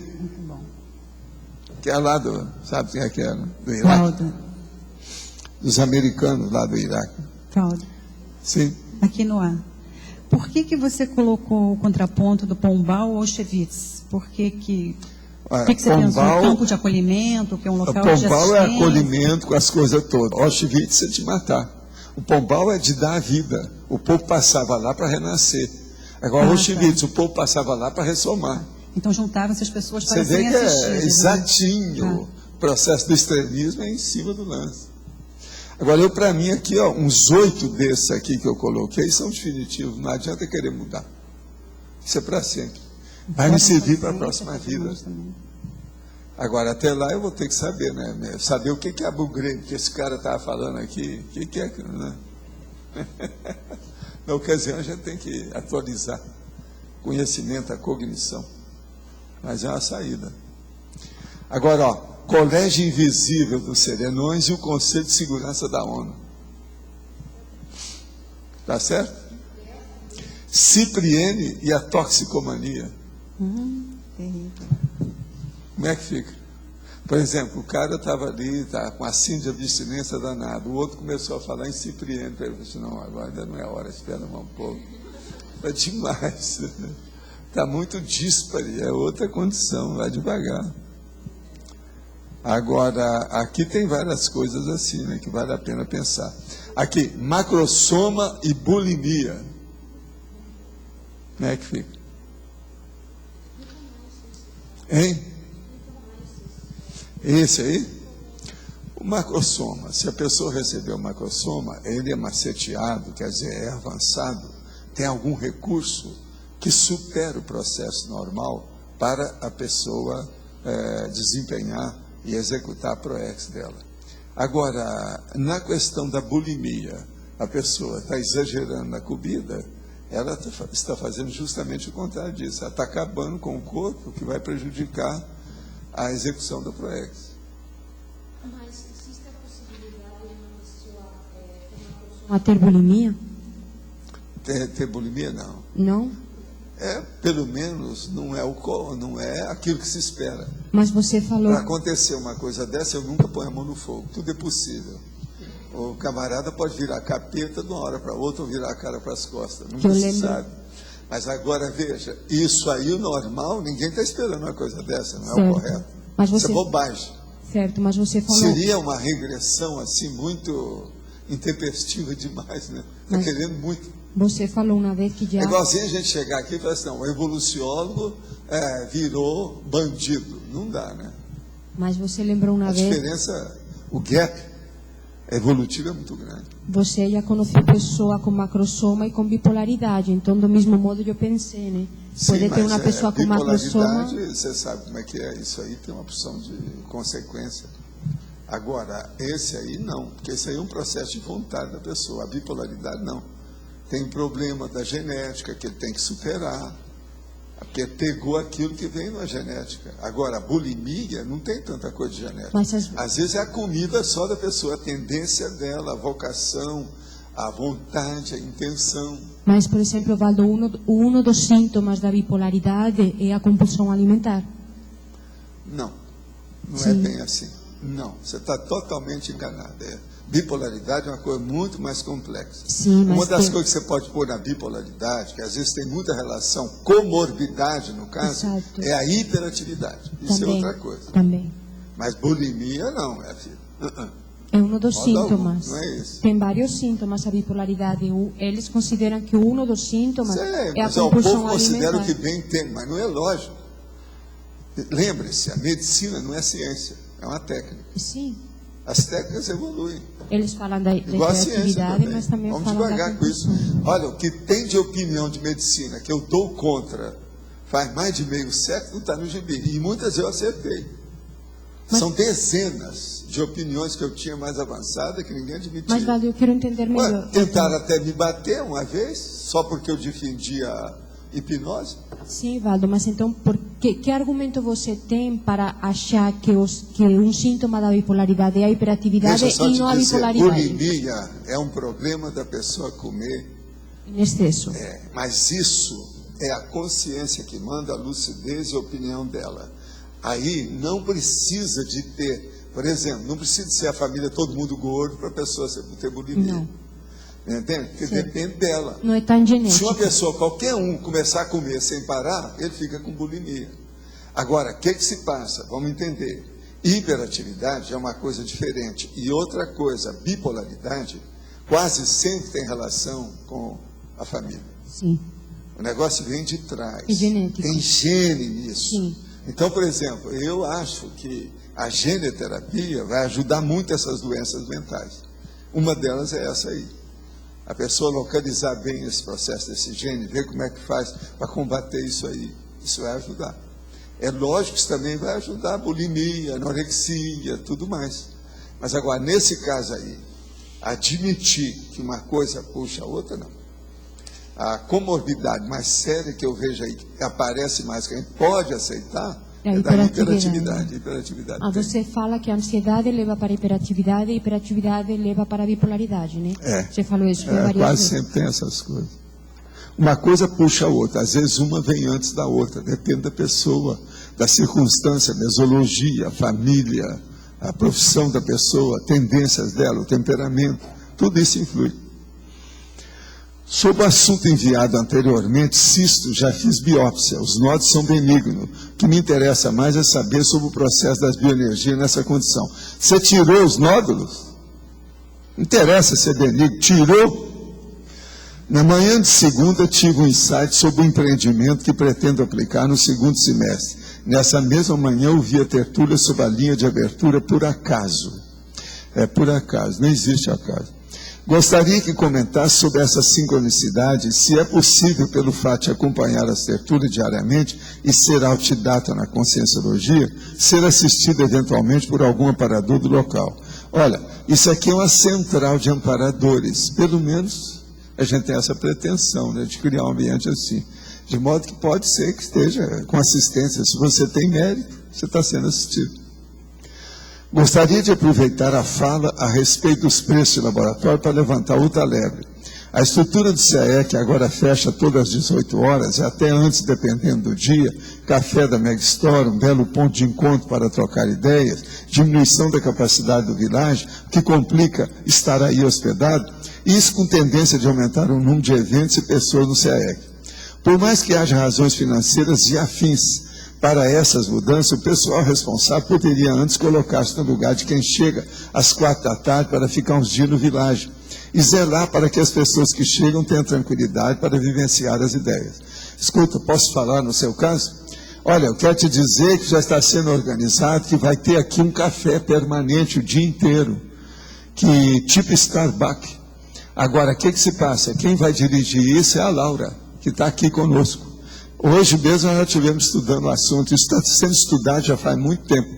que é lá do, sabe quem é que é, né? Do Iraque? Cláudio, Dos americanos lá do Iraque. Cláudio, Sim. aqui no ar. Por que você colocou o contraponto do Pombal ou Auschwitz? Por que você pensou no campo de acolhimento, que é um local de assistência? Pombal é acolhimento com as coisas todas. Auschwitz é te matar. O Pombal é de dar a vida. O povo passava lá para renascer. Agora, Auschwitz, o povo passava lá para ressomar. Então juntaram-se as pessoas para Você vê serem que assistidas. é né? exatinho. O processo do extremismo é em cima do lance. Agora, para mim, aqui, ó, uns 8 desses aqui que eu coloquei são definitivos. Não adianta querer mudar. Isso é para sempre. Vai me servir para a próxima vida. Agora, até lá eu vou ter que saber, né? Saber o que é Abu Ghraib, que esse cara estava falando aqui. O que é aquilo, né? Na ocasião, a gente tem que atualizar conhecimento, a cognição. Mas é uma saída. Agora, ó, Colégio Invisível dos Serenões e o Conselho de Segurança da ONU. Tá certo? Cipriene e a toxicomania. Terrível. Como é que fica? Por exemplo, o cara estava ali, tá com a síndrome de abstinência danada. O outro começou a falar em Cipriene. Ele falou assim, não, agora ainda não é hora, espera um pouco. É demais. Está muito díspare, é outra condição, vai devagar. Agora, aqui tem várias coisas assim, né, que vale a pena pensar. Aqui, macrosoma e bulimia. Como é que fica? Hein? Esse aí? O macrosoma, se a pessoa receber o macrosoma, ele é maceteado, quer dizer, é avançado, tem algum recurso que supera o processo normal para a pessoa desempenhar e executar a PROEX dela. Agora, na questão da bulimia, a pessoa está exagerando na comida, ela está fazendo justamente o contrário disso. Ela está acabando com o corpo, que vai prejudicar a execução da PROEX. Mas existe a possibilidade de uma pessoa ter bulimia? Ter bulimia, não. Não? Pelo menos não é aquilo que se espera. Mas você falou... Para acontecer uma coisa dessa, eu nunca ponho a mão no fogo. Tudo é possível. O camarada pode virar capeta de uma hora para outra ou virar a cara para as costas. Nunca se sabe. Mas agora, veja, isso aí, o normal, ninguém está esperando uma coisa dessa, não é o correto. Mas você... Isso é bobagem. Certo, mas você falou... Seria uma regressão, assim, muito intempestiva demais, né? Está querendo muito. Você falou uma vez que já... É igualzinho a gente chegar aqui e falar assim, não, o evoluciólogo virou bandido. Não dá, né? Mas você lembrou uma vez... A diferença, o gap evolutivo é muito grande. Você já conheceu pessoa com macrosoma e com bipolaridade, então do mesmo modo eu pensei, né? Pode ter uma pessoa com macrosoma... Você sabe como é que é, isso aí tem uma opção de consequência. Agora, esse aí não, porque esse aí é um processo de vontade da pessoa, a bipolaridade não. Tem problema da genética que ele tem que superar, porque pegou aquilo que vem na genética. Agora, a bulimia não tem tanta coisa de genética. Mas às vezes é a comida só da pessoa, a tendência dela, a vocação, a vontade, a intenção. Mas, por exemplo, Valdo, um dos sintomas da bipolaridade é a compulsão alimentar. Não é bem assim. Não, você está totalmente enganado. Bipolaridade é uma coisa muito mais complexa. Sim, mas uma das coisas que você pode pôr na bipolaridade, que às vezes tem muita relação, comorbidade no caso, Exato. é a hiperatividade. Isso também, é outra coisa. Também. Mas bulimia não, minha filha. É um dos Modo sintomas. algum, não é isso. Tem vários sintomas a bipolaridade. Eles consideram que um dos sintomas é a mas o compulsão povo considera alimentar. o que bem tem, mas não é lógico. Lembre-se, a medicina não é ciência, é uma técnica. Sim. As técnicas evoluem. Eles falam da Igual a ciência hiperatividade, também. mas também Vamos falam devagar da com isso. compulsão. Olha, o que tem de opinião de medicina que eu dou contra faz mais de meio século, está no gibi. E muitas eu acertei. São dezenas de opiniões que eu tinha mais avançada que ninguém admitia. Mas, Valdo, eu quero entender melhor. Tentaram até me bater uma vez, só porque eu defendia a hipnose. Sim, Valdo, mas então, que argumento você tem para achar que um síntoma da bipolaridade é a hiperatividade Deixa eu só e te não a dizer, bipolaridade? bulimia é um problema da pessoa comer. Em excesso. Mas isso é a consciência que manda, a lucidez e a opinião dela. Aí não precisa de ter, por exemplo, não precisa de ser a família todo mundo gordo para a pessoa ter bulimia. Não. Entende? Porque Sim. depende dela. Não é tão genético. Se uma pessoa, qualquer um, começar a comer sem parar, ele fica com bulimia. Agora, o que se passa? Vamos entender. Hiperatividade é uma coisa diferente. E outra coisa, bipolaridade, quase sempre tem relação com a família. Sim. O negócio vem de trás. É genético. Tem gene nisso. Sim. Então, por exemplo, eu acho que a geneterapia vai ajudar muito essas doenças mentais. Uma delas é essa aí. A pessoa localizar bem esse processo desse gene, ver como é que faz para combater isso aí. Isso vai ajudar. É lógico que isso também vai ajudar a bulimia, anorexia, tudo mais. Mas agora, nesse caso aí, admitir que uma coisa puxa a outra, não. A comorbidade mais séria que eu vejo aí, que aparece mais, que a gente pode aceitar, é da hiperatividade. Você fala que a ansiedade leva para a hiperatividade e a hiperatividade leva para a bipolaridade, né? Você falou isso várias quase vezes. sempre tem essas coisas. Uma coisa puxa a outra, às vezes uma vem antes da outra, depende da pessoa, da circunstância, mesologia, a família, a profissão da pessoa, tendências dela, o temperamento, tudo isso influi. Sobre o assunto enviado anteriormente, cisto, já fiz biópsia, os nódulos são benignos. O que me interessa mais é saber sobre o processo das bioenergias nessa condição. Você tirou os nódulos? Não interessa ser benigno, tirou? Na manhã de segunda, tive um insight sobre o empreendimento que pretendo aplicar no segundo semestre. Nessa mesma manhã, eu vi a tertúlia sobre a linha de abertura por acaso. É por acaso, não existe acaso. Gostaria que comentasse sobre essa sincronicidade, se é possível, pelo fato de acompanhar as tertúlias diariamente e ser autodidata na conscienciologia, ser assistido eventualmente por algum amparador do local. Olha, isso aqui é uma central de amparadores, pelo menos a gente tem essa pretensão, né, de criar um ambiente assim, de modo que pode ser que esteja com assistência. Se você tem mérito, você está sendo assistido. Gostaria de aproveitar a fala a respeito dos preços de laboratório para levantar outra lebre. A estrutura do CAEC agora fecha todas as 18 horas e até antes, dependendo do dia, café da Megastore, um belo ponto de encontro para trocar ideias, diminuição da capacidade do vilage, que complica estar aí hospedado, isso com tendência de aumentar o número de eventos e pessoas no CAEC. Por mais que haja razões financeiras e afins para essas mudanças, o pessoal responsável poderia antes colocar-se no lugar de quem chega às 4 da tarde para ficar uns dias no vilage e zelar para que as pessoas que chegam tenham tranquilidade para vivenciar as ideias. Escuta, posso falar no seu caso? Olha, eu quero te dizer que já está sendo organizado, que vai ter aqui um café permanente o dia inteiro, que tipo Starbucks. Agora, o que se passa? Quem vai dirigir isso é a Laura, que está aqui conosco. Hoje mesmo nós já estivemos estudando o assunto, isso está sendo estudado já faz muito tempo.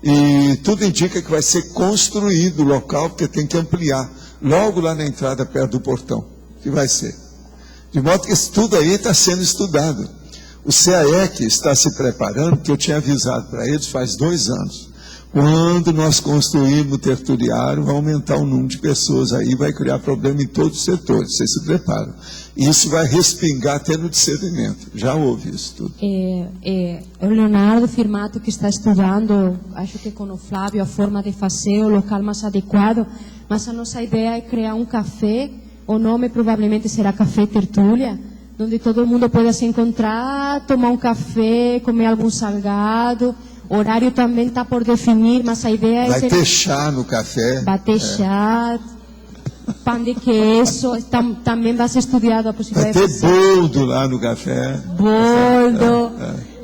E tudo indica que vai ser construído o local, porque tem que ampliar, logo lá na entrada, perto do portão, que vai ser. De modo que isso tudo aí está sendo estudado. O CAEC está se preparando, que eu tinha avisado para eles faz 2 anos. Quando nós construirmos o tertuliário, vai aumentar o número de pessoas aí, vai criar problema em todos os setores, vocês se preparam. Isso vai respingar até no discernimento, já houve isso tudo. O Leonardo Firmato, que está estudando, acho que com o Flávio, a forma de fazer o local mais adequado, mas a nossa ideia é criar um café, o nome provavelmente será Café Tertúlia, onde todo mundo pode se encontrar, tomar um café, comer algum salgado. O horário também está por definir, mas a ideia é... Vai ter chá no café. Vai ter chá, pão de queijo, também vai ser estudado a possibilidade de fazer... Vai ter boldo lá no café. Boldo.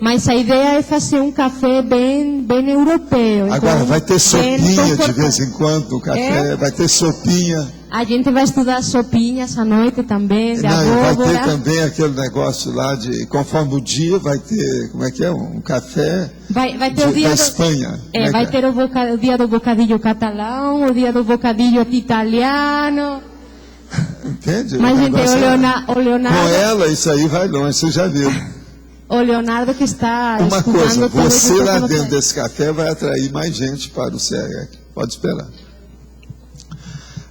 Mas a ideia é fazer um café bem europeu. Agora, então, vai ter sopinha de vez em quando no café, vai ter sopinha. A gente vai estudar sopinhas à noite também, de abóbora. Vai ter também aquele negócio lá de, conforme o dia, vai ter, como é que é, um café vai ter o dia da Espanha. Vai ter o dia do bocadilho catalão, o dia do bocadilho italiano. Entende? Mas, gente, o Leonardo... Com ela, isso aí vai longe, você já viu. O Leonardo que está uma coisa, você lá dentro desse café vai atrair mais gente para o CREC. Pode esperar.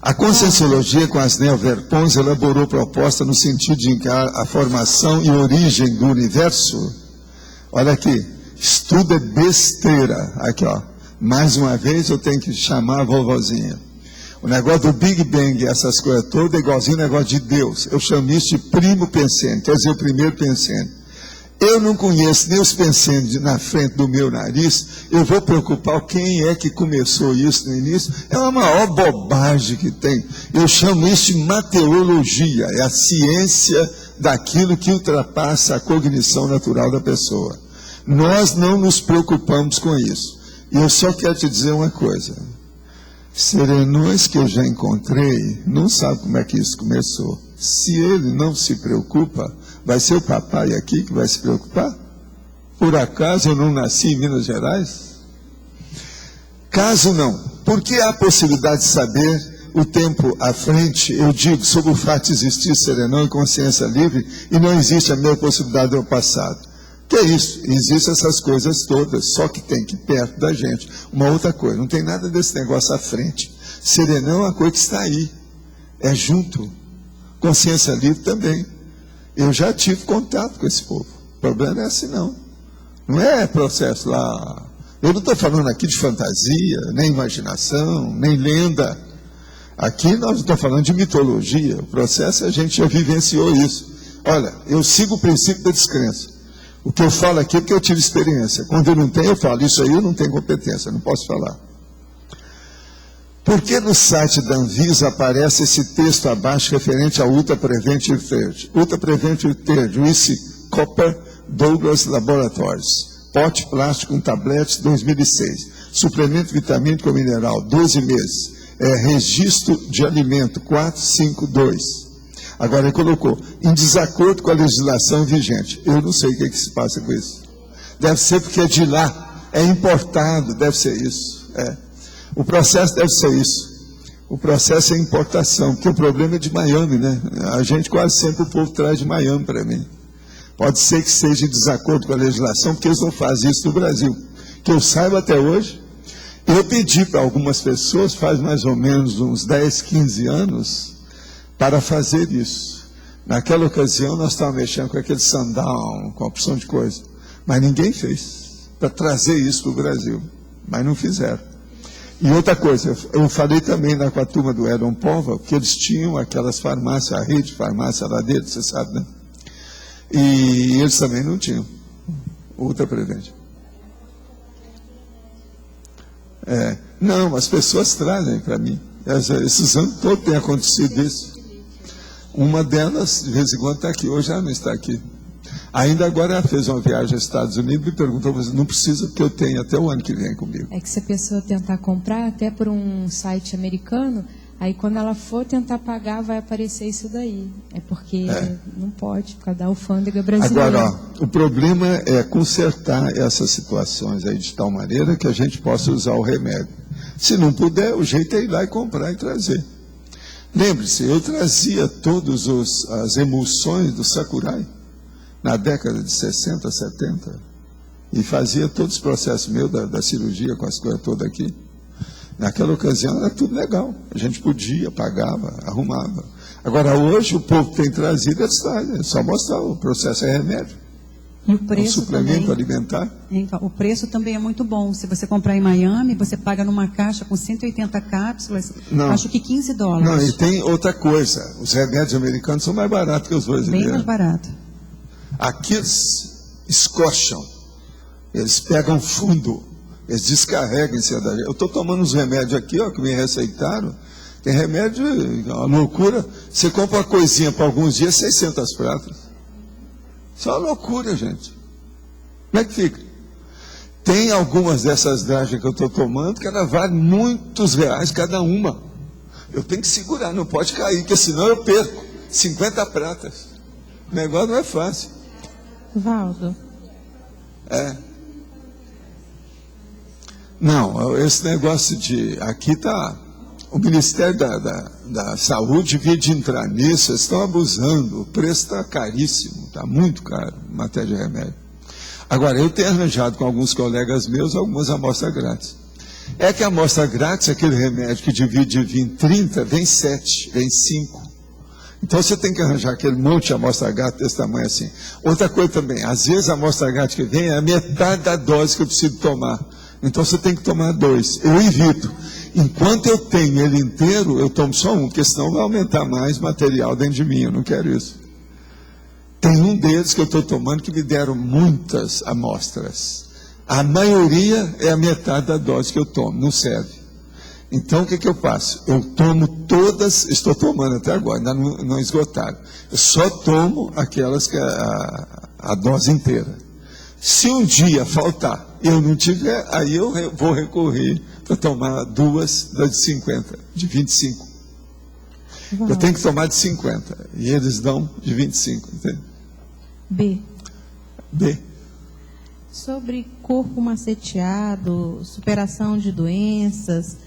A Conscienciologia, com as Neo-Verpons, elaborou proposta no sentido de encarar a formação e origem do universo. Olha aqui, estudo é besteira. Aqui, ó. Mais uma vez eu tenho que chamar a vovozinha. O negócio do Big Bang, essas coisas todas, é igualzinho o negócio de Deus. Eu chamo isso de primo pensante, quer dizer, o primeiro pensante. Eu não conheço nem os pensamentos na frente do meu nariz, eu vou preocupar quem é que começou isso no início. É a maior bobagem que tem. Eu chamo isso de mateologia, é a ciência daquilo que ultrapassa a cognição natural da pessoa. Nós não nos preocupamos com isso. E eu só quero te dizer uma coisa. Serenões que eu já encontrei, não sabem como é que isso começou. Se ele não se preocupa, vai ser o papai aqui que vai se preocupar? Por acaso eu não nasci em Minas Gerais? Caso não, porque há a possibilidade de saber o tempo à frente, eu digo, sobre o fato de existir serenão e consciência livre, e não existe a mesma possibilidade do passado. Que é isso? Existem essas coisas todas, só que tem que ir perto da gente. Uma outra coisa, não tem nada desse negócio à frente. Serenão é uma coisa que está aí, é junto. Consciência livre também. Eu já tive contato com esse povo. O problema não é assim, não. Não é processo lá. Eu não estou falando aqui de fantasia, nem imaginação, nem lenda. Aqui nós estamos falando de mitologia. O processo a gente já vivenciou isso. Olha, eu sigo o princípio da descrença. O que eu falo aqui é porque eu tive experiência. Quando eu não tenho, eu falo, isso aí eu não tenho competência, não posso falar. Por que no site da Anvisa aparece esse texto abaixo referente ao Ultra Preventive Third? Ultra Preventive Third, UIC Copper Douglas Laboratories. Pote plástico com tabletes 2006. Suplemento vitamínico ou mineral, 12 meses. Registro de alimento, 452. Agora ele colocou, em desacordo com a legislação vigente. Eu não sei o que se passa com isso. Deve ser porque é de lá, é importado, deve ser isso. O processo deve ser isso. O processo é importação, porque o problema é de Miami, né? A gente quase sempre o povo traz de Miami para mim. Pode ser que seja em desacordo com a legislação, porque eles não fazem isso no Brasil. Que eu saiba até hoje, eu pedi para algumas pessoas, faz mais ou menos uns 10, 15 anos, para fazer isso. Naquela ocasião nós estávamos mexendo com aquele sundown, com a opção de coisa. Mas ninguém fez para trazer isso para o Brasil. Mas não fizeram. E outra coisa, eu falei também com a turma do Edon Pova, que eles tinham aquelas farmácias, a rede de farmácia lá dentro, você sabe, né? E eles também não tinham. Ultra Prevent. Não, as pessoas trazem para mim. Esses anos todos tem acontecido isso. Uma delas, de vez em quando, está aqui. Hoje ela não está aqui. Ainda agora ela fez uma viagem aos Estados Unidos e me perguntou, mas não precisa porque eu tenho até o ano que vem comigo. É que se a pessoa tentar comprar até por um site americano, aí quando ela for tentar pagar, vai aparecer isso daí. É porque não pode, por causa da alfândega brasileira. Agora, o problema é consertar essas situações aí de tal maneira que a gente possa usar o remédio. Se não puder, o jeito é ir lá e comprar e trazer. Lembre-se, eu trazia todas as emulsões do Sakurai na década de 60, 70. e fazia todos os processos meus da cirurgia, com as coisas todas aqui. Naquela ocasião era tudo legal, a gente podia, pagava, arrumava. Agora hoje o povo que tem trazido, é só mostrar, o processo é remédio. E o preço suplemento também, alimentar. Então, o preço também é muito bom. Se você comprar em Miami, você paga numa caixa com 180 cápsulas, acho que $15. Não, e tem outra coisa, os remédios americanos são mais baratos que os brasileiros. Bem mais barato. Aqui eles escorcham, eles pegam fundo, eles descarregam em cima da gente. Eu estou tomando uns remédios aqui, ó, que me receitaram. Tem remédio, uma loucura. Você compra uma coisinha para alguns dias, 600 pratas. Isso é uma loucura, gente. Como é que fica? Tem algumas dessas dragas que eu estou tomando que ela vale muitos reais cada uma. Eu tenho que segurar, não pode cair, porque senão eu perco 50 pratas. O negócio não é fácil. Valdo. Não, esse negócio de... Aqui está... O Ministério da Saúde devia de entrar nisso, eles estão abusando, o preço está caríssimo, está muito caro, em matéria de remédio. Agora, eu tenho arranjado com alguns colegas meus algumas amostras grátis. É que a amostra grátis, aquele remédio que divide em 30, vem 7, vem 5. Então você tem que arranjar aquele monte de amostra grátis desse tamanho assim. Outra coisa também, às vezes a amostra grátis que vem é a metade da dose que eu preciso tomar. Então você tem que tomar 2. Eu evito. Enquanto eu tenho ele inteiro, eu tomo só 1, porque senão vai aumentar mais material dentro de mim, eu não quero isso. Tem um deles que eu estou tomando que me deram muitas amostras. A maioria é a metade da dose que eu tomo, não serve. Então o que eu faço? Eu tomo todas, estou tomando até agora, ainda não esgotaram. Eu só tomo aquelas que a dose inteira. Se um dia faltar, eu não tiver, aí eu vou recorrer para tomar 2 das de 50, de 25. Eu tenho que tomar de 50, e eles dão de 25, entende? B. Sobre corpo maceteado, superação de doenças,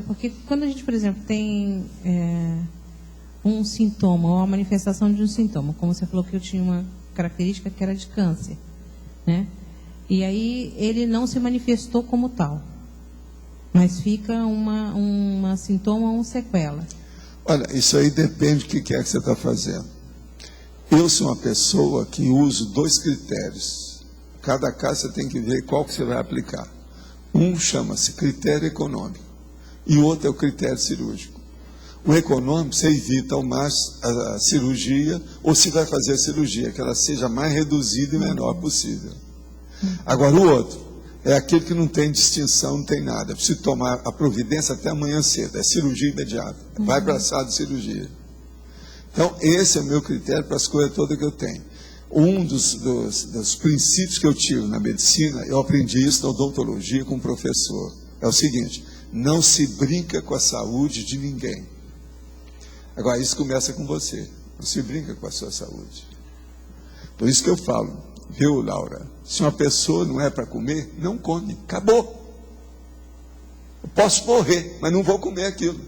porque quando a gente, por exemplo, tem um sintoma, ou a manifestação de um sintoma, como você falou que eu tinha uma característica que era de câncer, né? E aí ele não se manifestou como tal, mas fica uma sintoma ou uma sequela. Olha, isso aí depende do que é que você está fazendo. Eu sou uma pessoa que uso 2 critérios. Cada caso você tem que ver qual que você vai aplicar. Um chama-se critério econômico e o outro é o critério cirúrgico. O econômico, você evita ao máximo a cirurgia, ou se vai fazer a cirurgia, que ela seja mais reduzida e menor possível. Agora, o outro é aquele que não tem distinção, não tem nada. Precisa tomar a providência até amanhã cedo. É cirurgia imediata. Vai para a sala de cirurgia. Então, esse é o meu critério para as coisas todas que eu tenho. Um dos princípios que eu tive na medicina, eu aprendi isso na odontologia com um professor. É o seguinte: não se brinca com a saúde de ninguém. Agora, isso começa com você. Não se brinca com a sua saúde. Por isso que eu falo, viu, Laura? Se uma pessoa não é para comer, não come. Acabou. Eu posso morrer, mas não vou comer aquilo.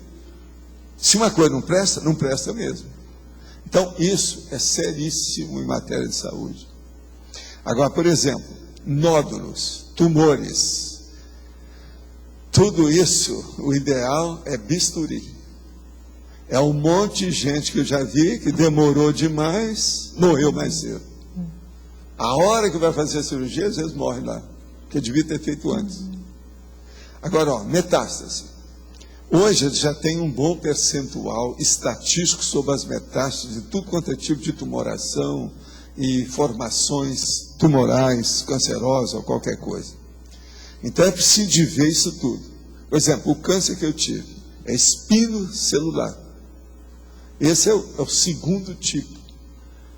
Se uma coisa não presta, não presta mesmo. Então, isso é seríssimo em matéria de saúde. Agora, por exemplo, nódulos, tumores. Tudo isso, o ideal é bisturi. É um monte de gente que eu já vi que demorou demais, morreu mais cedo. A hora que vai fazer a cirurgia, às vezes morre lá, porque devia ter feito antes. Agora, ó, metástase. Hoje já tem um bom percentual estatístico sobre as metástases de tudo quanto é tipo de tumoração e formações tumorais, cancerosas ou qualquer coisa. Então é preciso de ver isso tudo. Por exemplo, o câncer que eu tive é espinocelular. Esse é o segundo tipo.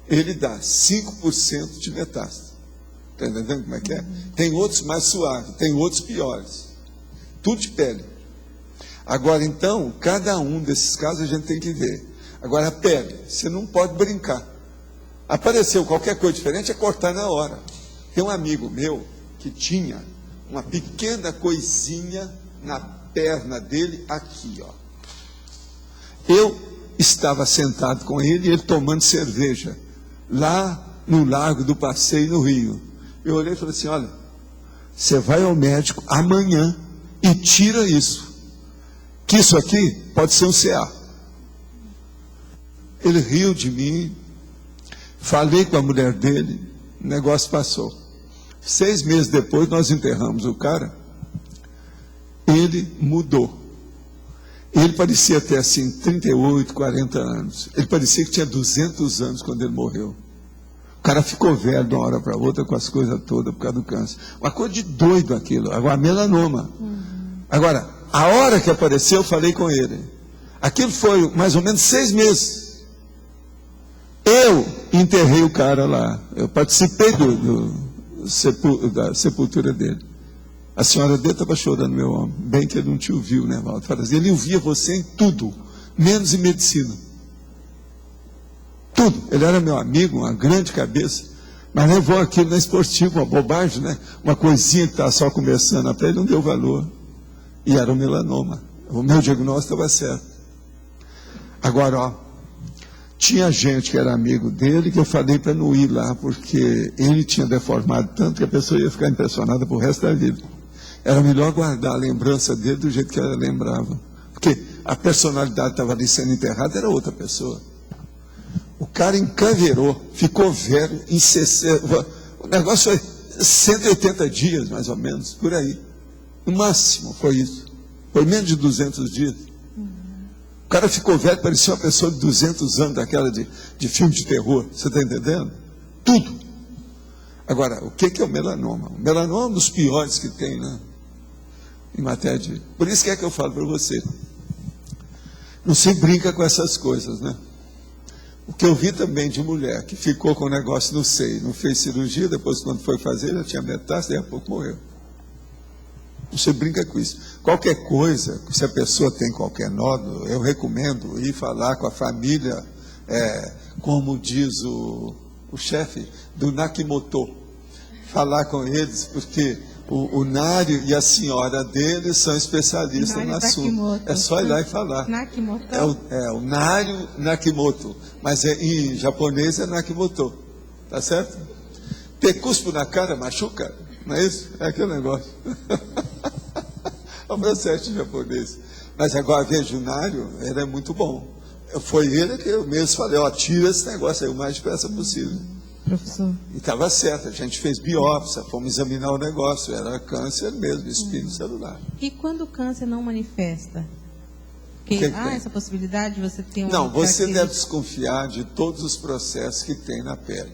Ele dá 5% de metástase. Está entendendo como é que é? Tem outros mais suaves, tem outros piores. Tudo de pele. Agora, então, cada um desses casos a gente tem que ver. Agora, a pele, você não pode brincar. Apareceu qualquer coisa diferente, é cortar na hora. Tem um amigo meu que tinha uma pequena coisinha na perna dele, aqui, ó. Eu estava sentado com ele e ele tomando cerveja, lá no Largo do Passeio, no Rio. Eu olhei e falei assim, olha, você vai ao médico amanhã e tira isso. Que isso aqui pode ser um CA. Ele riu de mim, falei com a mulher dele, o negócio passou. 6 meses depois nós enterramos o cara, ele mudou. Ele parecia ter assim 38, 40 anos. Ele parecia que tinha 200 anos quando ele morreu. O cara ficou velho de uma hora para outra com as coisas todas por causa do câncer. Uma coisa de doido aquilo. Agora, melanoma. Agora, a hora que apareceu, eu falei com ele. Aquilo foi mais ou menos 6 meses. Eu enterrei o cara lá. Eu participei da sepultura dele. A senhora dele estava chorando, meu homem. Bem que ele não te ouviu, né, Valdo? Ele ouvia você em tudo, menos em medicina. Tudo. Ele era meu amigo, uma grande cabeça. Mas levou aquilo na esportiva, uma bobagem, né? Uma coisinha que estava só começando até, ele não deu valor. E era um melanoma. O meu diagnóstico estava certo. Agora, ó, tinha gente que era amigo dele que eu falei para não ir lá, porque ele tinha deformado tanto que a pessoa ia ficar impressionada pro resto da vida. Era melhor guardar a lembrança dele do jeito que ela lembrava. Porque a personalidade estava ali sendo enterrada, era outra pessoa. O cara encaveirou, ficou velho, em 60, o negócio foi 180 dias, mais ou menos, por aí. No máximo foi isso. Foi menos de 200 dias. O cara ficou velho, parecia uma pessoa de 200 anos, daquela de filme de terror. Você está entendendo? Tudo. Agora, o que é o melanoma? O melanoma é um dos piores que tem, né? Em matéria de... Por isso que eu falo para você. Não se brinca com essas coisas, né? O que eu vi também de mulher que ficou com o negócio no seio, não fez cirurgia, depois quando foi fazer, já tinha metástase, daí a pouco morreu. Não se brinca com isso. Qualquer coisa, se a pessoa tem qualquer nódulo, eu recomendo ir falar com a família, como diz o chefe do Nakimoto, falar com eles, porque o Nário e a senhora dele são especialistas no assunto. É só ir lá e falar. Nakimoto. O Nário Nakimoto, mas em japonês é Nakimoto, tá certo? Ter cuspo na cara machuca, não é isso? É aquele negócio. É o processo japonês. Mas agora veja, o Nário, ele é muito bom. Foi ele que eu mesmo falei, ó, tira esse negócio aí o mais depressa possível. Professor. E estava certo, a gente fez biópsia, fomos examinar o negócio, era câncer mesmo, espinho celular. E quando o câncer não manifesta? Porque há essa possibilidade de você ter uma... Não, você deve desconfiar de todos os processos que tem na pele.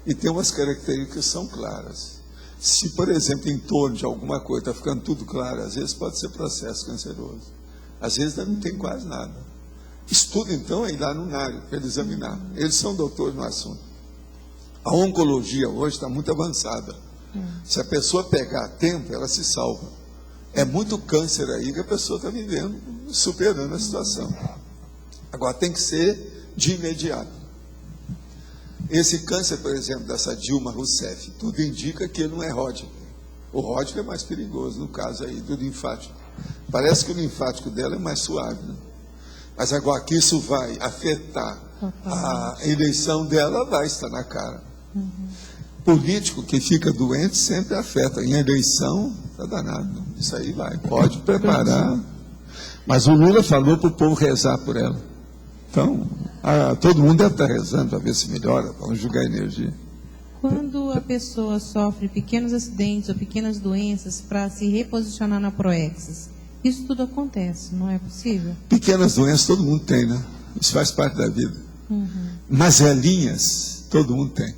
E tem umas características que são claras. Se, por exemplo, em torno de alguma coisa está ficando tudo claro, às vezes pode ser processo canceroso. Às vezes não tem quase nada. Estuda, então, aí lá no Nário, para ele examinar. Eles são doutores no assunto. A oncologia hoje está muito avançada. Se a pessoa pegar a tempo, ela se salva. É muito câncer aí que a pessoa está vivendo, superando a situação. Agora, tem que ser de imediato. Esse câncer, por exemplo, dessa Dilma Rousseff, tudo indica que ele não é Hodgkin. O Hodgkin é mais perigoso, no caso aí, do linfático. Parece que o linfático dela é mais suave, né? Mas agora que isso vai afetar a eleição dela, vai estar na cara. Político que fica doente sempre afeta. Em eleição, está danado. Isso aí vai, pode preparar. Mas o Lula falou para o povo rezar por ela. Então, todo mundo deve estar rezando para ver se melhora, para não julgar a energia. Quando a pessoa sofre pequenos acidentes ou pequenas doenças para se reposicionar na Proexis, isso tudo acontece, não é possível? Pequenas doenças todo mundo tem, né? Isso faz parte da vida. Mazelinhas, todo mundo tem.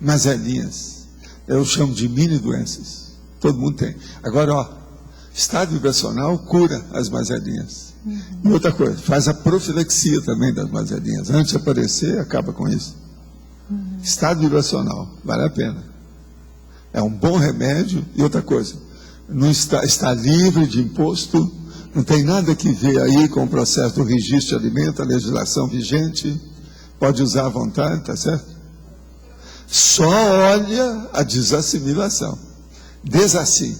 Mazelinhas, eu chamo de mini doenças, todo mundo tem. Agora, ó, estado vibracional cura as mazelinhas. E outra coisa, faz a profilaxia também das mazelinhas. Antes de aparecer, acaba com isso. Estado vibracional, vale a pena. É um bom remédio. E outra coisa, não está livre de imposto, não tem nada que ver aí com o processo do registro de alimento, a legislação vigente, pode usar à vontade, tá certo? Só olha a desassimilação. Desassim.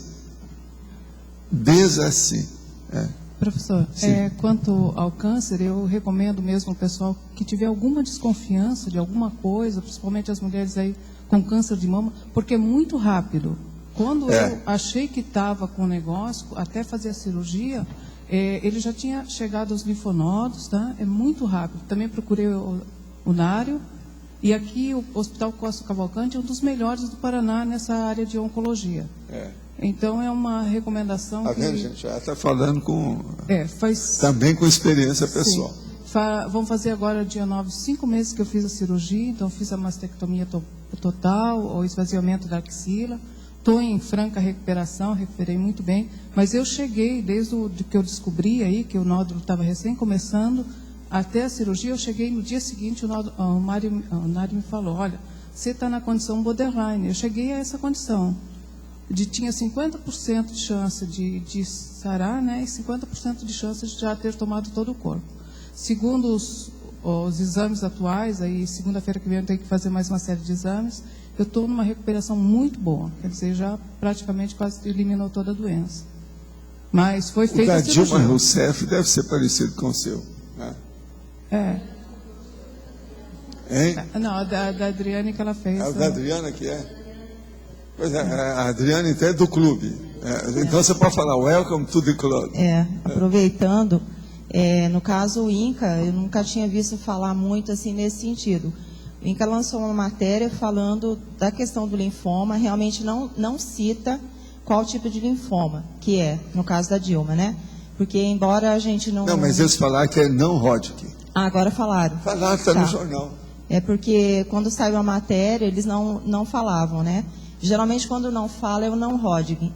Professor, quanto ao câncer, eu recomendo mesmo ao pessoal que tiver alguma desconfiança de alguma coisa, principalmente as mulheres aí com câncer de mama, porque é muito rápido. Quando eu achei que estava com o negócio, até fazer a cirurgia, ele já tinha chegado aos linfonodos, tá? É muito rápido. Também procurei o Nário, e aqui o Hospital Costa Cavalcante é um dos melhores do Paraná nessa área de oncologia. Então é uma recomendação. Tá vendo, gente? Ela está falando com. Também com experiência pessoal. Vamos fazer agora, dia 9, 5 meses que eu fiz a cirurgia, então fiz a mastectomia total, o esvaziamento da axila. Estou em franca recuperação, recuperei muito bem, mas eu cheguei, desde que eu descobri aí, que o nódulo estava recém começando, até a cirurgia, eu cheguei no dia seguinte, o Nário me falou, olha, você está na condição borderline. Eu cheguei a essa condição, tinha 50% de chance de sarar, né, e 50% de chance de já ter tomado todo o corpo. Segundo os exames atuais, aí segunda-feira que vem eu tenho que fazer mais uma série de exames, eu estou numa recuperação muito boa, quer dizer, já praticamente quase eliminou toda a doença. Mas foi feita a cirurgia. O da Dilma Rousseff deve ser parecido com o seu, né? Hein? Não, a da Adriane que ela fez. É o da Adriana que é? Pois é, a Adriane até é do clube. Então você pode falar, welcome to the club. Aproveitando, no caso o INCA, eu nunca tinha visto falar muito assim nesse sentido. O INCA lançou uma matéria falando da questão do linfoma, realmente não cita qual tipo de linfoma, que é, no caso da Dilma, né? Porque embora a gente não... Não, mas eles falaram que é não Hodgkin. Agora falaram. Falaram, está no jornal. É porque quando saiu a matéria, eles não falavam, né? Geralmente quando não fala é o não Hodgkin.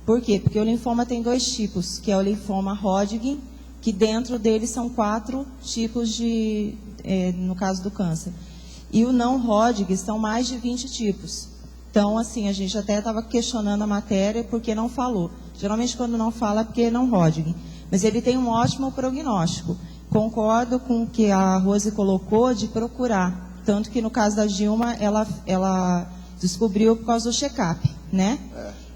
Por quê? Porque o linfoma tem 2 tipos, que é o linfoma Hodgkin, que dentro dele são 4 tipos no caso do câncer. E o não Hodgkin são mais de 20 tipos. Então, assim, a gente até estava questionando a matéria porque não falou. Geralmente, quando não fala, é porque é não Hodgkin. Mas ele tem um ótimo prognóstico. Concordo com o que a Rose colocou de procurar. Tanto que, no caso da Dilma, ela descobriu por causa do check-up, né?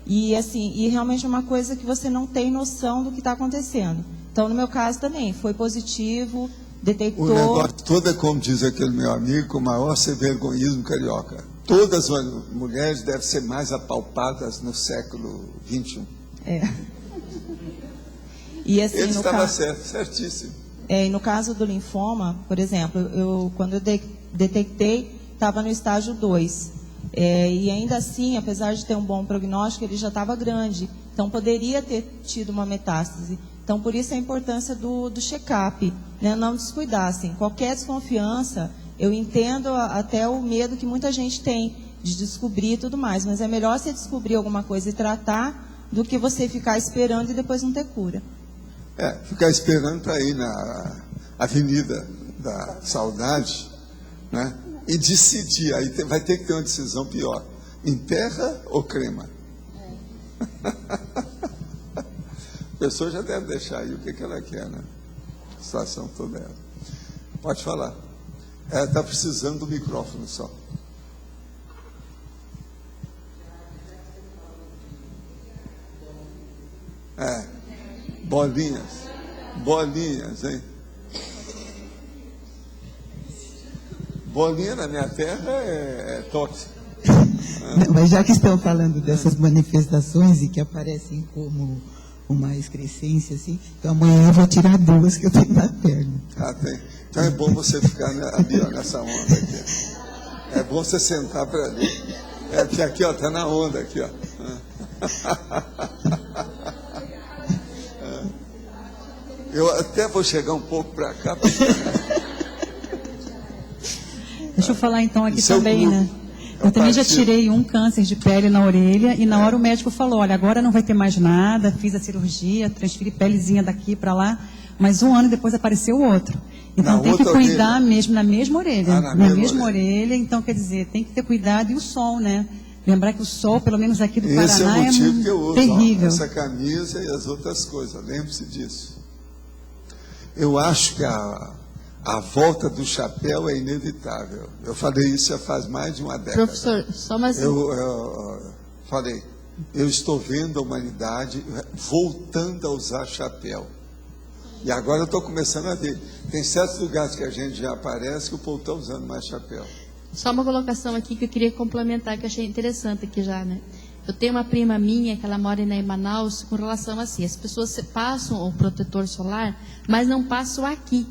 E, assim, realmente é uma coisa que você não tem noção do que está acontecendo. Então, no meu caso também, foi positivo, detectou... O negócio todo é, como diz aquele meu amigo, com o maior sem-vergonhismo carioca. Todas as mulheres devem ser mais apalpadas no século XXI. E, assim, ele estava certíssimo. E no caso do linfoma, por exemplo, quando eu detectei, estava no estágio 2. E ainda assim, apesar de ter um bom prognóstico, ele já estava grande. Então, poderia ter tido uma metástase. Então, por isso a importância do check-up, né? Não descuidar, assim. Qualquer desconfiança, eu entendo até o medo que muita gente tem de descobrir e tudo mais, mas é melhor você descobrir alguma coisa e tratar do que você ficar esperando e depois não ter cura. Ficar esperando para ir na Avenida da Saudade, né? E decidir, aí vai ter que ter uma decisão pior, enterra ou crema? A pessoa já deve deixar aí o que ela quer, né? A situação toda ela. Pode falar. Ela está precisando do microfone só. Bolinhas, hein? Bolinha na minha terra é tóxica. Não, mas já que estão falando dessas manifestações e que aparecem como uma excrescência, assim, então amanhã eu vou tirar 2 que eu tenho na perna. Tem. Então é bom você ficar ali, ó, nessa onda aqui. É bom você sentar para ali. Porque aqui, ó, tá na onda aqui, ó. Eu até vou chegar um pouco para cá. Deixa eu falar então aqui também, né? Eu também já tirei um câncer de pele na orelha e na hora o médico falou, olha, agora não vai ter mais nada, fiz a cirurgia, transferi pelezinha daqui para lá, mas 1 ano depois apareceu outro. Então tem que cuidar mesmo na mesma orelha. Na mesma orelha, então quer dizer, tem que ter cuidado e o sol, né? Lembrar que o sol, pelo menos aqui do Paraná, esse é o motivo que eu uso, terrível. Essa camisa e as outras coisas, lembre-se disso. Eu acho que a volta do chapéu é inevitável. Eu falei isso já faz mais de uma década. Professor, só mais eu falei, eu estou vendo a humanidade voltando a usar chapéu. E agora eu estou começando a ver. Tem certos lugares que a gente já aparece que o povo está usando mais chapéu. Só uma colocação aqui que eu queria complementar, que eu achei interessante aqui já, né? Eu tenho uma prima minha, que ela mora em Manaus, com relação assim, as pessoas passam o protetor solar, mas não passam aqui.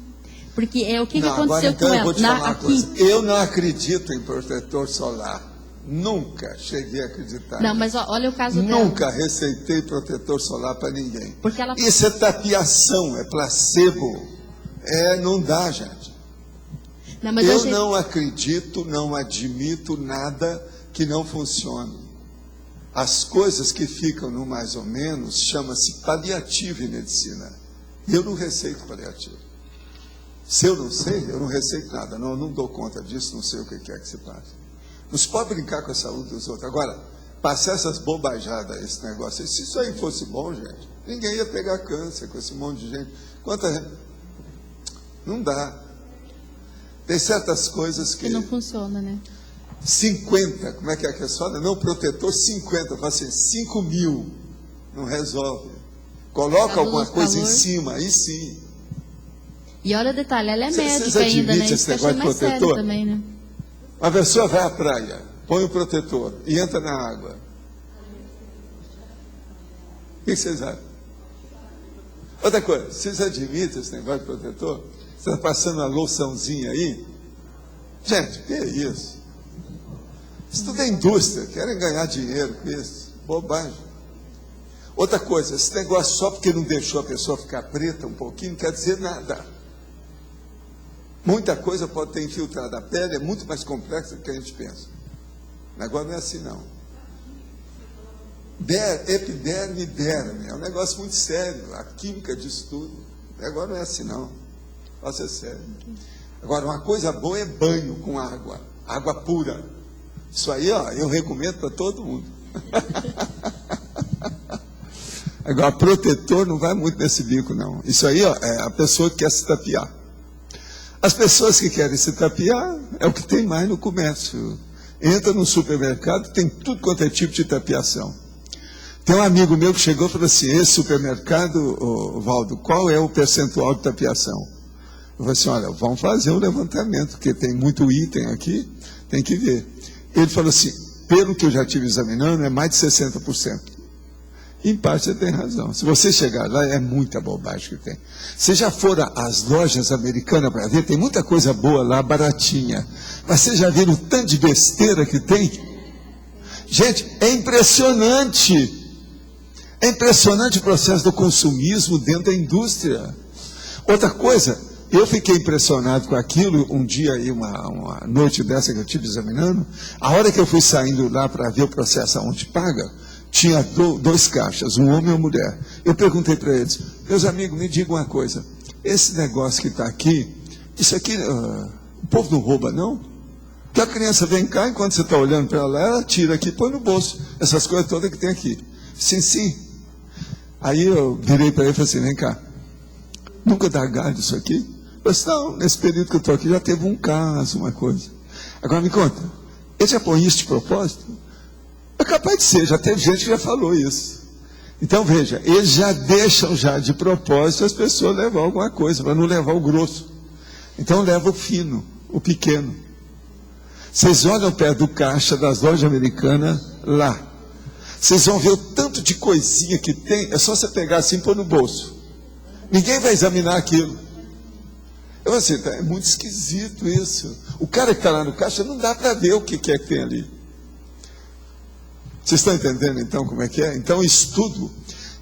Porque é o que aconteceu agora, então, com eu vou ela. te falar uma coisa. Eu não acredito em protetor solar. Nunca cheguei a acreditar. Não, mas olha o caso dela. Nunca receitei protetor solar para ninguém. Porque ela... Isso é tapiação, é placebo. Não dá, gente. Não, mas eu não acredito, não admito nada que não funcione. As coisas que ficam no mais ou menos chama-se paliativo em medicina. Eu não receito paliativo. Se eu não sei, eu não receito nada. Não, eu não dou conta disso, não sei o que é que se passa. Não se pode brincar com a saúde dos outros. Agora, passar essas bobajadas, esse negócio, se isso aí fosse bom, gente, ninguém ia pegar câncer com esse monte de gente. Quanta gente? Não dá. Tem certas coisas que não funciona, né? 50, como é que é só? Não, protetor 50, eu falo assim, 5 mil, não resolve. Coloca alguma coisa em cima, aí sim. E olha o detalhe, ela é médica ainda, né? Isso que eu achei mais sério também, né? A pessoa vai à praia, põe o protetor e entra na água. O que vocês acham? Outra coisa, vocês admitem esse negócio de protetor? Você está passando uma loçãozinha aí? Gente, que é isso? Isso tudo é indústria, querem ganhar dinheiro com isso. Bobagem. Outra coisa, esse negócio só porque não deixou a pessoa ficar preta um pouquinho, não quer dizer nada. Muita coisa pode ter infiltrado a pele, é muito mais complexa do que a gente pensa. O negócio não é assim, não. Epiderme, derme, é um negócio muito sério. A química disso tudo. O negócio não é assim, não. Nossa, é sério. Agora, uma coisa boa é banho com água. Água pura. Isso aí, ó, eu recomendo para todo mundo. Agora, protetor não vai muito nesse bico, não. Isso aí, ó, é a pessoa que quer se tapiar. As pessoas que querem se tapiar é o que tem mais no comércio. Entra no supermercado, tem tudo quanto é tipo de tapiação. Tem um amigo meu que chegou e falou assim, esse supermercado, Valdo, qual é o percentual de tapiação? Eu falei assim, olha, vamos fazer um levantamento, porque tem muito item aqui, tem que ver. Ele falou assim, pelo que eu já estive examinando, é mais de 60%. Em parte você tem razão. Se você chegar lá, é muita bobagem que tem. Você já for às lojas americanas para ver, tem muita coisa boa lá, baratinha. Mas você já viu o tanto de besteira que tem? Gente, é impressionante. É impressionante o processo do consumismo dentro da indústria. Outra coisa, eu fiquei impressionado com aquilo, um dia aí, uma noite dessa que eu estive examinando, a hora que eu fui saindo lá para ver o processo aonde paga, tinha dois caixas, um homem e uma mulher. Eu perguntei para eles, meus amigos, me digam uma coisa, esse negócio que está aqui, isso aqui, o povo não rouba, não? Porque a criança vem cá, enquanto você está olhando para ela, ela tira aqui e põe no bolso, essas coisas todas que tem aqui. Sim, sim. Aí eu virei para ele e falei assim, vem cá, nunca dá galho isso aqui? Eu disse, não, nesse período que eu estou aqui já teve um caso, uma coisa. Agora me conta, ele já põe isso de propósito? É capaz de ser, já teve gente que já falou isso. Então veja, eles já deixam já de propósito as pessoas levar alguma coisa, para não levar o grosso. Então leva o fino, o pequeno. Vocês olham perto do caixa das lojas americanas lá. Vocês vão ver o tanto de coisinha que tem, é só você pegar assim e pôr no bolso. Ninguém vai examinar aquilo. Eu assim, é muito esquisito isso. O cara que está lá no caixa não dá para ver o que é que tem ali. Vocês estão entendendo então como é que é? Então estudo.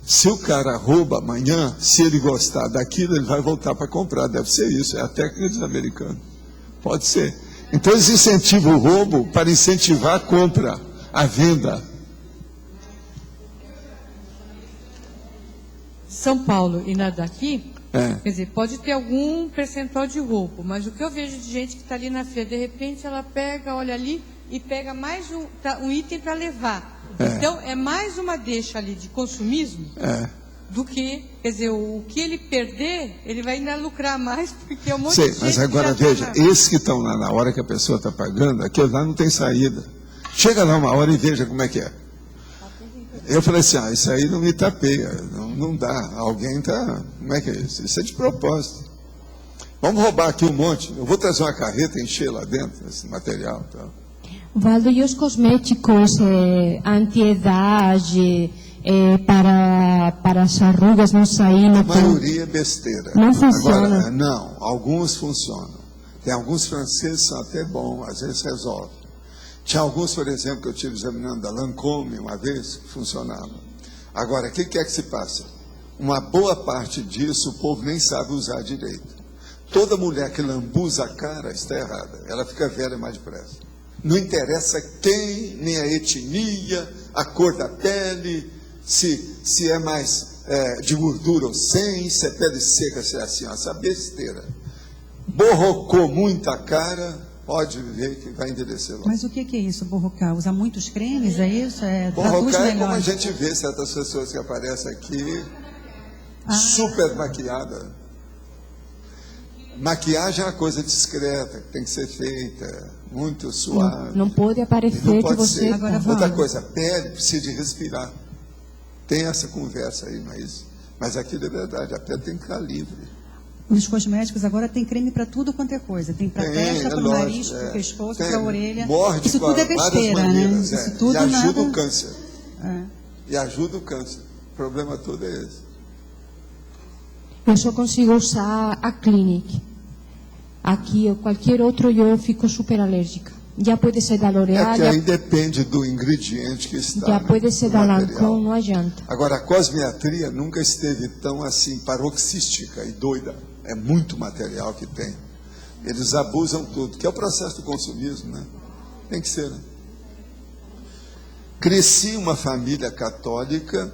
Se o cara rouba amanhã, se ele gostar daquilo, ele vai voltar para comprar. Deve ser isso, é a técnica dos americanos. Pode ser. Então eles incentivam o roubo para incentivar a compra, a venda. São Paulo e nada daqui, quer dizer, pode ter algum percentual de roubo, mas o que eu vejo de gente que está ali na feira, de repente ela pega, olha ali e pega mais um item para levar. Então, é mais uma deixa ali de consumismo do que, quer dizer, o que ele perder, ele vai ainda lucrar mais, porque é um monte de gente. Mas agora veja, esses que estão lá na hora que a pessoa está pagando, aquilo lá não tem saída. Chega lá uma hora e veja como é que é. Eu falei assim, isso aí não me tapeia, não dá. Alguém está... Como é que é isso? Isso é de propósito. Vamos roubar aqui um monte. Eu vou trazer uma carreta e encher lá dentro esse material. Tá? Valdo, e os cosméticos anti-idade, para as arrugas não saírem? A maioria é besteira. Não funciona? Agora, não, alguns funcionam. Tem alguns franceses que são até bons, às vezes resolve. Tinha alguns, por exemplo, que eu estive examinando da Lancôme uma vez, que funcionava. Agora, o que é que se passa? Uma boa parte disso o povo nem sabe usar direito. Toda mulher que lambuza a cara está errada. Ela fica velha mais depressa. Não interessa quem, nem a etnia, a cor da pele, se é mais de gordura ou sem, se é pele seca, se é assim, essa besteira. Borrocou muita cara, pode ver que vai envelhecer logo. Mas o que é isso, borrocar? Usar muitos cremes, é isso? Borrocar é como a gente vê certas pessoas que aparecem aqui, super maquiada. Maquiagem é uma coisa discreta, que tem que ser feita, muito suave. Não pode aparecer não pode que você... Ser. Agora, outra coisa, a pele precisa de respirar. Tem essa conversa aí, não é isso? Mas aquilo é verdade, a pele tem que estar livre. Os cosméticos agora tem creme para tudo quanto é coisa. Tem para testa, para o nariz, para o pescoço, para a orelha. Morde isso tudo é besteira, né? Isso tudo e ajuda nada... o câncer. E ajuda o câncer. O problema todo é esse. Eu só consigo usar a Clinique. Aqui ou qualquer outro eu fico super alérgica. Já pode ser da L'Oréal. É que aí depende do ingrediente que está. Já pode ser da Lancôme, não adianta. Agora, a cosmetria nunca esteve tão assim paroxística e doida. É muito material que tem. Eles abusam tudo, que é o processo do consumismo, né? Tem que ser, né? Cresci em uma família católica,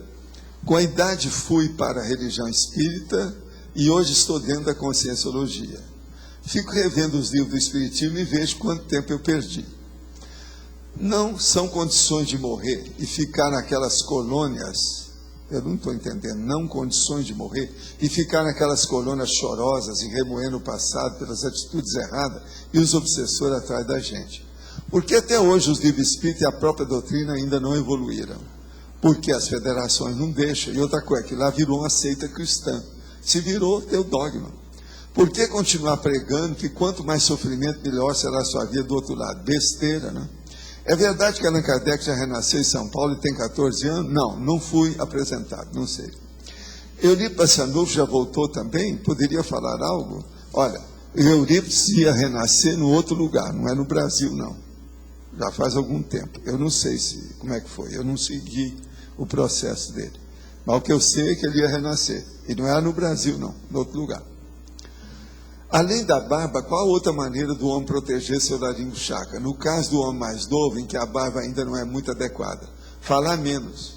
com a idade fui para a religião espírita e hoje estou dentro da conscienciologia. Fico revendo os livros do Espiritismo e vejo quanto tempo eu perdi. Não são condições de morrer e ficar naquelas colônias, eu não estou entendendo, não condições de morrer e ficar naquelas colônias chorosas e remoendo o passado pelas atitudes erradas e os obsessores atrás da gente. Porque até hoje os livros espíritas e a própria doutrina ainda não evoluíram. Porque as federações não deixam. E outra coisa, que lá virou uma seita cristã. Se virou, deu dogma. Por que continuar pregando que quanto mais sofrimento, melhor será a sua vida do outro lado? Besteira, né? É verdade que Allan Kardec já renasceu em São Paulo e tem 14 anos? Não, não fui apresentado, não sei. Eurípides Sanufo já voltou também? Poderia falar algo? Olha, Eurípides ia renascer no outro lugar, não é no Brasil, não. Já faz algum tempo. Eu não sei como é que foi, eu não segui o processo dele. Mas o que eu sei é que ele ia renascer. E não era no Brasil, não, no outro lugar. Além da barba, qual outra maneira do homem proteger seu laringo chakra? No caso do homem mais novo, em que a barba ainda não é muito adequada, falar menos.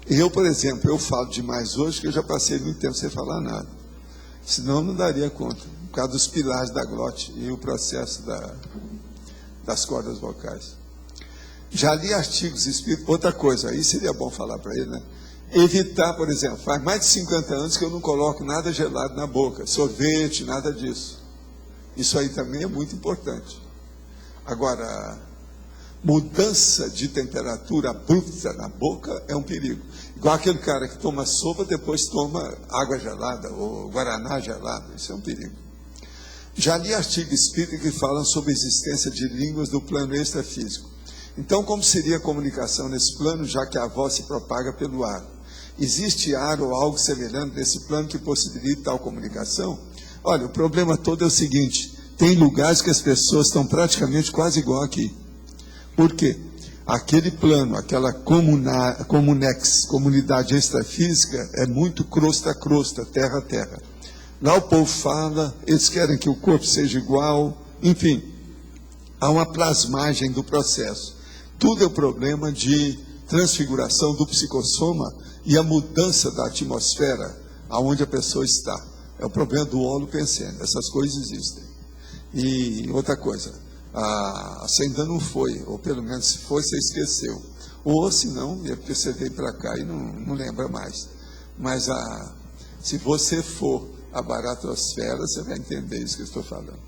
Eu, por exemplo, eu falo demais hoje, que eu já passei muito tempo sem falar nada. Senão não daria conta, por causa dos pilares da glote e o processo das cordas vocais. Já li artigos espíritas, outra coisa, aí seria bom falar para ele, né? Evitar, por exemplo, faz mais de 50 anos que eu não coloco nada gelado na boca, sorvete, nada disso. Isso aí também é muito importante. Agora, mudança de temperatura abrupta na boca é um perigo. Igual aquele cara que toma sopa, depois toma água gelada ou guaraná gelado, isso é um perigo. Já li artigos espíritas que falam sobre a existência de línguas do plano extrafísico. Então, como seria a comunicação nesse plano, já que a voz se propaga pelo ar? Existe ar ou algo semelhante nesse plano que possibilita tal comunicação? Olha, o problema todo é o seguinte, tem lugares que as pessoas estão praticamente quase igual aqui. Por quê? Aquele plano, aquela comunidade extrafísica é muito crosta a crosta, terra a terra. Lá o povo fala, eles querem que o corpo seja igual, enfim, há uma plasmagem do processo. Tudo é o problema de transfiguração do psicossoma e a mudança da atmosfera aonde a pessoa está. É o problema do holopensene, essas coisas existem. E outra coisa, você ainda não foi, ou pelo menos se foi, você esqueceu. Ou se não, é porque você veio para cá e não lembra mais. Mas se você for à baratosfera, você vai entender isso que eu estou falando.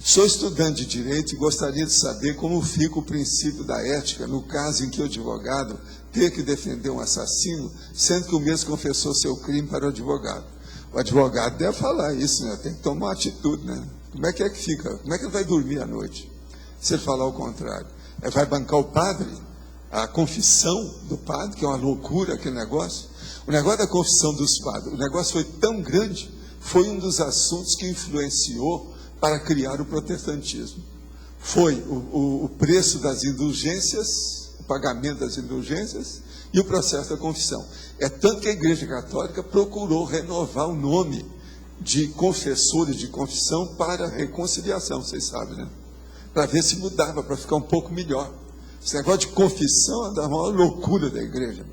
Sou estudante de Direito e gostaria de saber como fica o princípio da ética no caso em que o advogado ter que defender um assassino, sendo que o mesmo confessou seu crime para o advogado. O advogado deve falar isso, né? Tem que tomar uma atitude, né? Como é que fica? Como é que ele vai dormir à noite? Se ele falar o contrário. Vai bancar o padre? A confissão do padre, que é uma loucura aquele negócio. O negócio da confissão dos padres, o negócio foi tão grande, foi um dos assuntos que influenciou para criar o protestantismo. Foi o preço das indulgências, o pagamento das indulgências e o processo da confissão. É tanto que a Igreja Católica procurou renovar o nome de confessores de confissão para a reconciliação, vocês sabem, né? Para ver se mudava, para ficar um pouco melhor. Esse negócio de confissão é da maior loucura da igreja.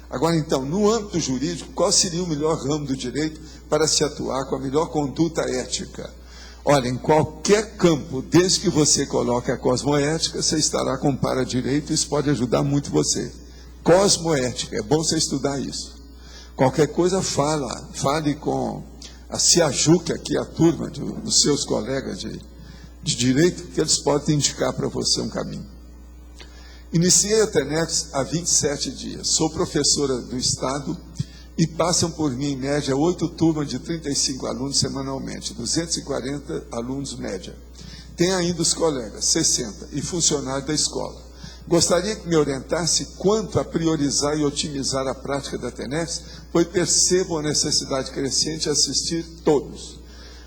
Agora, então, no âmbito jurídico, qual seria o melhor ramo do direito para se atuar com a melhor conduta ética? Olha, em qualquer campo, desde que você coloque a cosmoética, você estará com para-direito, isso pode ajudar muito você. Cosmoética, é bom você estudar isso. Qualquer coisa, fale com a Ciajuca, aqui a turma dos seus colegas de direito, que eles podem indicar para você um caminho. Iniciei a TENEPS há 27 dias. Sou professora do Estado e passam por mim, em média, 8 turmas de 35 alunos semanalmente, 240 alunos média. Tem ainda os colegas, 60, e funcionários da escola. Gostaria que me orientasse quanto a priorizar e otimizar a prática da TENEPS, pois percebo a necessidade crescente de assistir todos.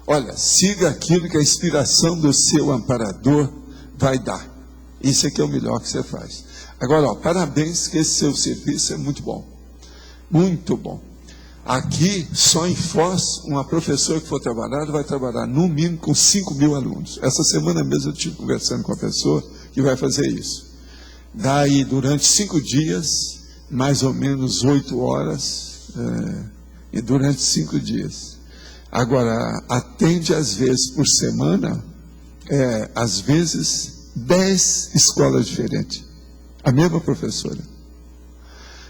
Olha, siga aquilo que a inspiração do seu amparador vai dar. Isso é que é o melhor que você faz. Agora, ó, parabéns, que esse seu serviço é muito bom. Muito bom. Aqui, só em Foz, uma professora que for trabalhar, vai trabalhar no mínimo com 5.000 alunos. Essa semana mesmo eu estive conversando com a pessoa que vai fazer isso. Daí, durante 5 dias, mais ou menos 8 horas, e durante 5 dias. Agora, atende às vezes por semana, às vezes 10 escolas diferentes. A mesma professora.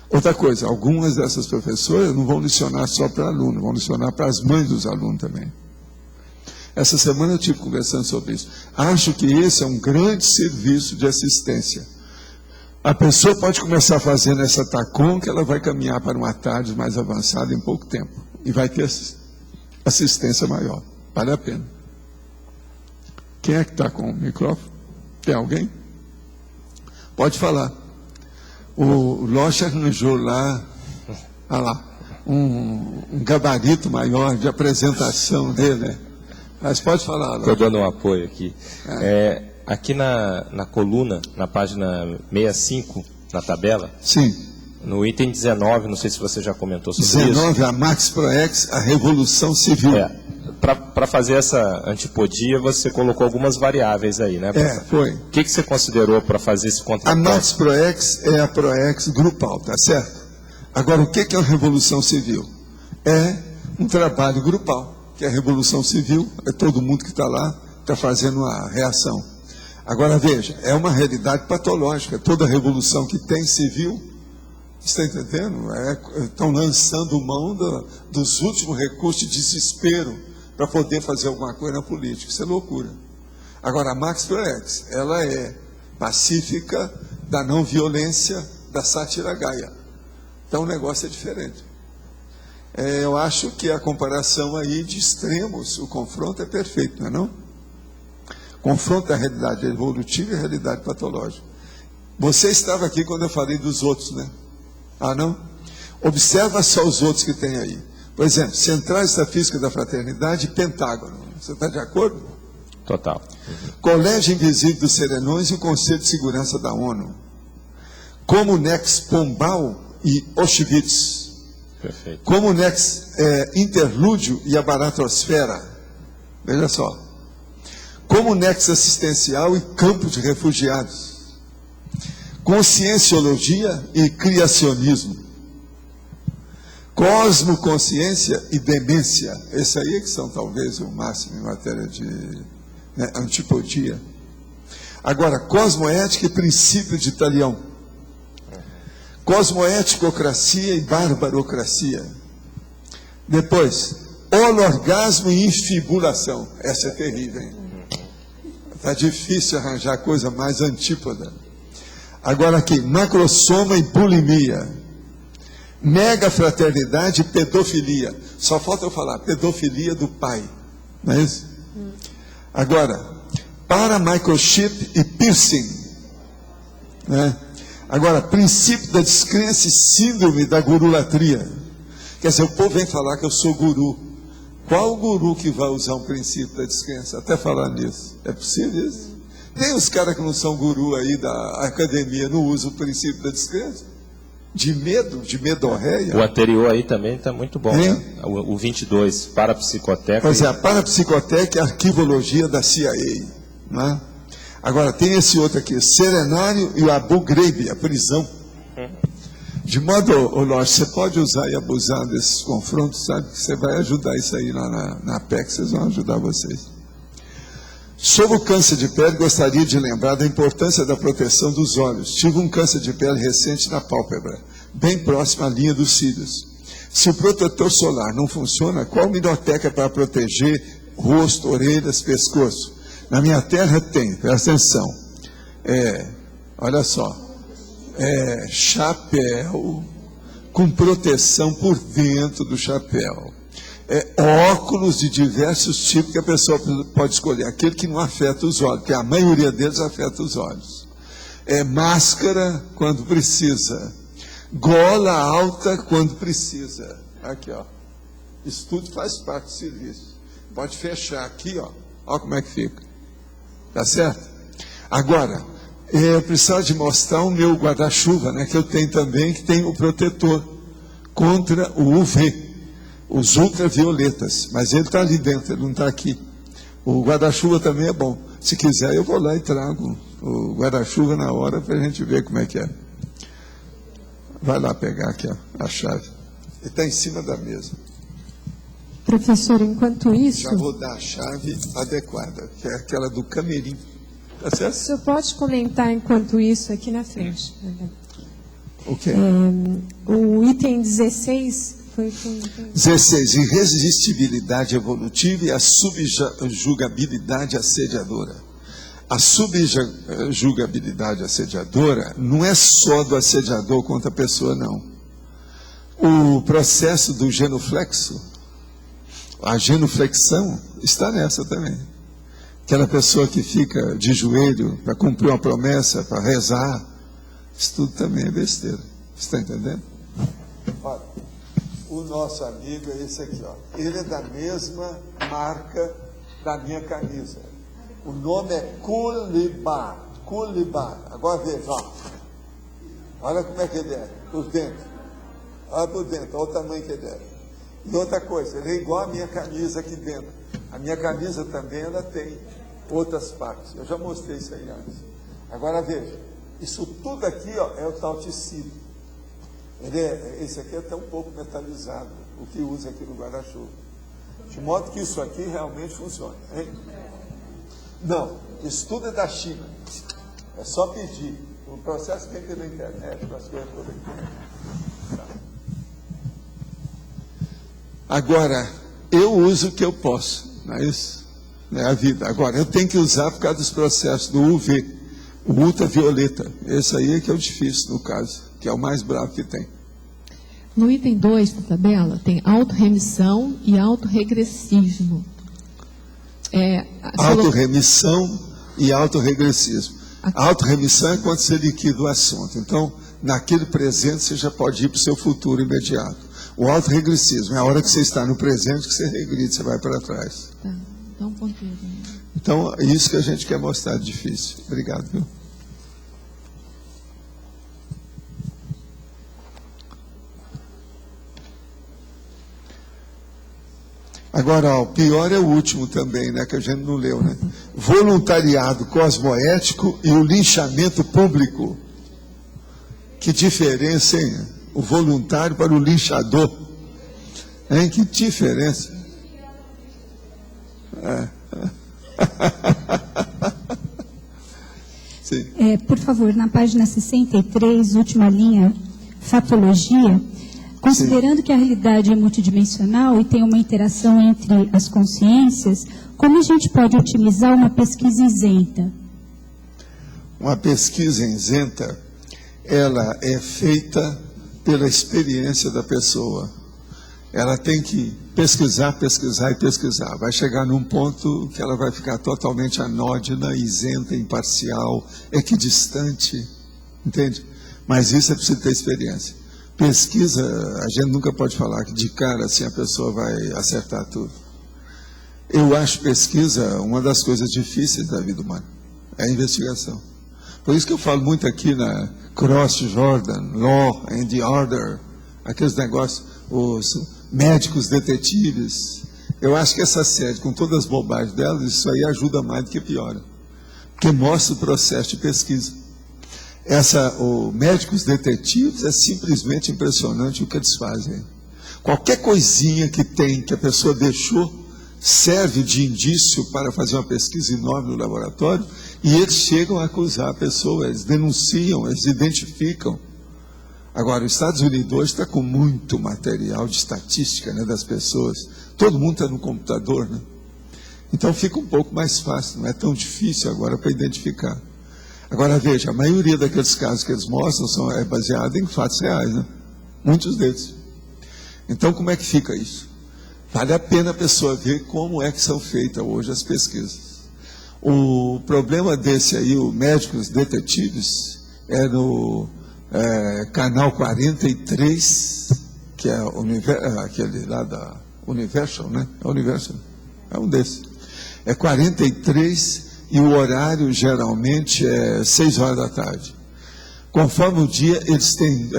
Outra coisa, algumas dessas professoras não vão lecionar só para aluno, vão lecionar para as mães dos alunos também. Essa semana eu estive conversando sobre isso. Acho que esse é um grande serviço de assistência. A pessoa pode começar fazendo essa TACOM, que ela vai caminhar para uma tarde mais avançada em pouco tempo. E vai ter assistência maior. Vale a pena. Quem é que está com o microfone? Tem alguém? Pode falar. O Locha arranjou lá, um gabarito maior de apresentação dele, né? Mas pode falar. Estou dando um apoio aqui. Aqui na coluna, na página 65, na tabela. Sim. No item 19, não sei se você já comentou sobre 19, isso. 19, a Max Proex, a Revolução Civil. Para fazer essa antipodia, você colocou algumas variáveis aí, né? Foi. O que você considerou para fazer esse contraponto? A Max Proex é a Proex grupal, tá certo? Agora, o que é uma Revolução Civil? É um trabalho grupal, que é a Revolução Civil, é todo mundo que está lá, está fazendo a reação. Agora, veja, é uma realidade patológica. Toda revolução que tem civil, está entendendo? Estão lançando mão dos últimos recursos de desespero para poder fazer alguma coisa na política. Isso é loucura. Agora, a Max Proex, ela é pacífica, da não violência, da sátira gaia. Então, o negócio é diferente. Eu acho que a comparação aí de extremos, o confronto é perfeito, não é não? Confronta a realidade evolutiva e a realidade patológica. Você estava aqui quando eu falei dos outros, né? Ah, não? Observa só os outros que tem aí. Por exemplo, Central Estafística da Fraternidade e Pentágono. Você está de acordo? Total. Colégio Invisível dos Serenões e o Conselho de Segurança da ONU. Comunex Pombal e Auschwitz. Perfeito. Comunex Interlúdio e a Baratosfera. Veja só. Comunex Assistencial e Campo de Refugiados. Conscienciologia e Criacionismo. Cosmoconsciência e Demência. Esse aí é que são talvez o máximo em matéria de antipodia. Agora, Cosmoética e Princípio de Talião. Cosmoéticocracia e Barbarocracia. Depois, Holorgasmo e Infibulação. Essa é terrível, hein? Está difícil arranjar coisa mais antípoda. Agora aqui, macrosoma e bulimia. Megafraternidade e pedofilia. Só falta eu falar, pedofilia do pai. Não é isso? Agora, paramicrochip e piercing. Né? Agora, princípio da descrença e síndrome da gurulatria. Quer dizer, o povo vem falar que eu sou guru. Qual o guru que vai usar um princípio da descrença? Até falar nisso. É possível isso? Tem os caras que não são guru aí da academia, não usam o princípio da descrença? De medo, de medorreia? O anterior aí também está muito bom, né? O 22, parapsicoteca. Pois é, a parapsicoteca é a arquivologia da CIA. Né? Agora, tem esse outro aqui, Serenário e o Abu Ghraib, a prisão. De modo, Lorde, você pode usar e abusar desses confrontos, sabe? Que você vai ajudar isso aí lá na APEC, vocês vão ajudar vocês. Sobre o câncer de pele, gostaria de lembrar da importância da proteção dos olhos. Tive um câncer de pele recente na pálpebra, bem próximo à linha dos cílios. Se o protetor solar não funciona, qual minoteca para proteger rosto, orelhas, pescoço? Na minha terra tem, presta atenção, olha só, chapéu com proteção por dentro do chapéu. Óculos de diversos tipos que a pessoa pode escolher. Aquele que não afeta os olhos, porque a maioria deles afeta os olhos. Máscara quando precisa. Gola alta quando precisa. Aqui, ó. Isso tudo faz parte do serviço. Pode fechar aqui, ó. Olha como é que fica. Tá certo? Agora, eu preciso de mostrar o meu guarda-chuva, né, que eu tenho também, que tem o protetor contra o UV. Os ultravioletas, mas ele está ali dentro, ele não está aqui. O guarda-chuva também é bom. Se quiser, eu vou lá e trago o guarda-chuva na hora para a gente ver como é que é. Vai lá pegar aqui, ó, a chave. Ele está em cima da mesa. Professor, enquanto isso... Já vou dar a chave adequada, que é aquela do camerim. Tá certo? O senhor pode comentar enquanto isso aqui na frente. O quê? O item 16... 16. Irresistibilidade evolutiva e a subjugabilidade assediadora. A subjugabilidade assediadora não é só do assediador contra a pessoa, não. O processo do genuflexo, a genuflexão, está nessa também. Aquela pessoa que fica de joelho para cumprir uma promessa, para rezar, isso tudo também é besteira. Você está entendendo? Olha. O nosso amigo é esse aqui, ó. Ele é da mesma marca da minha camisa. O nome é Culibar. Culibar. Agora veja, ó. Olha como é que ele é, por dentro. Olha por dentro, olha o tamanho que ele é. E outra coisa, ele é igual a minha camisa aqui dentro. A minha camisa também, ela tem outras partes. Eu já mostrei isso aí antes. Agora veja, isso tudo aqui, ó, é o tal tecido. Esse aqui é até um pouco metalizado, o que usa aqui no guarda-chuva. De modo que isso aqui realmente funciona. Hein? Não, isso tudo é da China. É só pedir. O processo tem que ir na internet, para as coisas todas aqui. Tá. Agora, eu uso o que eu posso, não é isso? Não é a vida. Agora, eu tenho que usar por causa dos processos do UV, o ultravioleta. Esse aí é que é o difícil no caso, que é o mais bravo que tem. No item 2 da tabela, tem autorremissão e autorregressismo. Autorremissão e autorregressismo. A autorremissão é quando você liquida o assunto. Então, naquele presente, você já pode ir para o seu futuro imediato. O autorregressismo é a hora que você está no presente que você regride, você vai para trás. Tá, então ponteiro. Então, é isso que a gente quer mostrar de difícil. Obrigado, viu? Agora, ó, o pior é o último também, né, que a gente não leu, né? Voluntariado cosmoético e o linchamento público. Que diferença, hein? O voluntário para o linchador. Hein? Que diferença. Sim. Por favor, na página 63, última linha, fatologia, Considerando que a realidade é multidimensional e tem uma interação entre as consciências, como a gente pode otimizar uma pesquisa isenta? Uma pesquisa isenta, ela é feita pela experiência da pessoa. Ela tem que pesquisar, pesquisar e pesquisar. Vai chegar num ponto que ela vai ficar totalmente anódina, isenta, imparcial, equidistante, entende? Mas isso é preciso ter experiência. Pesquisa, a gente nunca pode falar que de cara assim a pessoa vai acertar tudo. Eu acho pesquisa uma das coisas difíceis da vida humana, é a investigação. Por isso que eu falo muito aqui na Cross Jordan, Law and Order, aqueles negócios, os médicos detetives. Eu acho que essa série, com todas as bobagens delas, isso aí ajuda mais do que piora, porque mostra o processo de pesquisa. O médicos detetives é simplesmente impressionante o que eles fazem. Qualquer coisinha que tem, que a pessoa deixou, serve de indício para fazer uma pesquisa enorme no laboratório, e eles chegam a acusar a pessoa, eles denunciam, eles identificam. Agora, os Estados Unidos hoje está com muito material de estatística, né, das pessoas. Todo mundo está no computador, né? Então fica um pouco mais fácil, não é tão difícil agora para identificar. Agora veja, a maioria daqueles casos que eles mostram é baseada em fatos reais, né? Muitos deles. Então como é que fica isso? Vale a pena a pessoa ver como é que são feitas hoje as pesquisas. O problema desse aí, o médicos detetives, é no canal 43, que é aquele lá da Universal, né? É Universal, é um desses. É 43 e o horário geralmente é 6 horas da tarde. Conforme o dia, eles têm,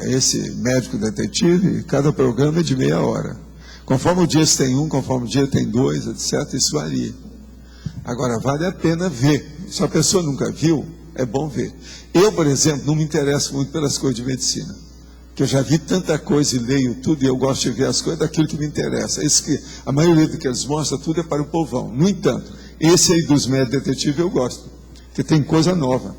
esse médico detetive, cada programa é de meia hora. Conforme o dia eles têm um, conforme o dia tem dois, etc. Isso varia. Agora, vale a pena ver. Se a pessoa nunca viu, é bom ver. Eu, por exemplo, não me interesso muito pelas coisas de medicina, porque eu já vi tanta coisa e leio tudo, e eu gosto de ver as coisas daquilo que me interessa. Isso que a maioria do que eles mostram, tudo é para o povão. No entanto, esse aí dos médicos detetives eu gosto, porque tem coisa nova.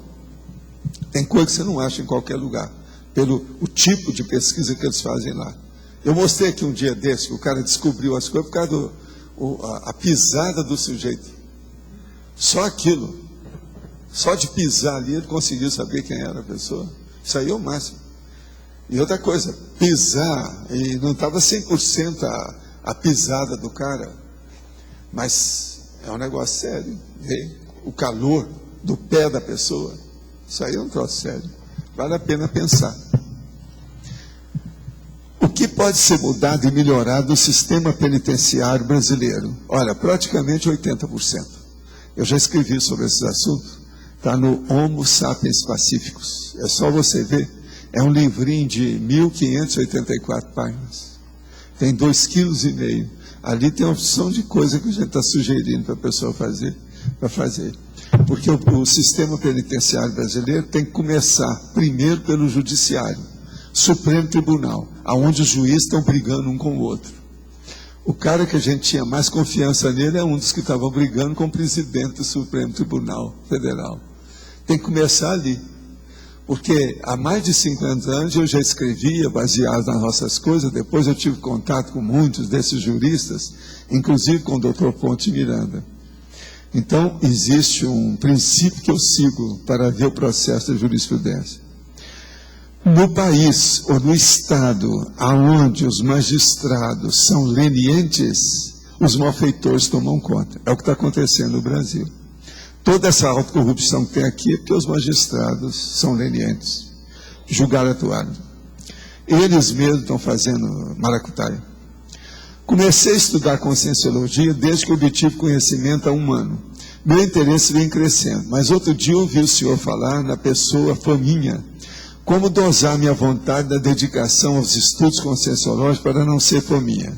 Tem coisa que você não acha em qualquer lugar, pelo o tipo de pesquisa que eles fazem lá. Eu mostrei aqui um dia desse, que o cara descobriu as coisas por causa a pisada do sujeito. Só aquilo. Só de pisar ali, ele conseguiu saber quem era a pessoa. Isso aí é o máximo. E outra coisa, pisar, e não estava 100% a pisada do cara, mas é um negócio sério. Vê? O calor do pé da pessoa, isso aí é um troço sério. Vale a pena pensar. O que pode ser mudado e melhorado no sistema penitenciário brasileiro? Olha, praticamente 80%. Eu já escrevi sobre esses assuntos. Está no Homo Sapiens Pacíficos. É só você ver. É um livrinho de 1.584 páginas. Tem 2,5 kg. Ali tem uma opção de coisa que a gente está sugerindo para a pessoa fazer. Porque o sistema penitenciário brasileiro tem que começar primeiro pelo judiciário, Supremo Tribunal, aonde os juízes estão brigando um com o outro. O cara que a gente tinha mais confiança nele é um dos que estavam brigando com o presidente do Supremo Tribunal Federal. Tem que começar ali. Porque há mais de 50 anos eu já escrevia, baseado nas nossas coisas, depois eu tive contato com muitos desses juristas, inclusive com o Dr. Ponte Miranda. Então, existe um princípio que eu sigo para ver o processo da jurisprudência. No país ou no estado aonde os magistrados são lenientes, os malfeitores tomam conta. É o que está acontecendo no Brasil. Toda essa autocorrupção que tem aqui é porque os magistrados são lenientes. Julgar atuado. Eles mesmos estão fazendo maracutaia. Comecei a estudar conscienciologia desde que obtive conhecimento há um ano. Meu interesse vem crescendo, mas outro dia eu ouvi o senhor falar na pessoa faminha. Como dosar minha vontade da dedicação aos estudos conscienciológicos para não ser fominha?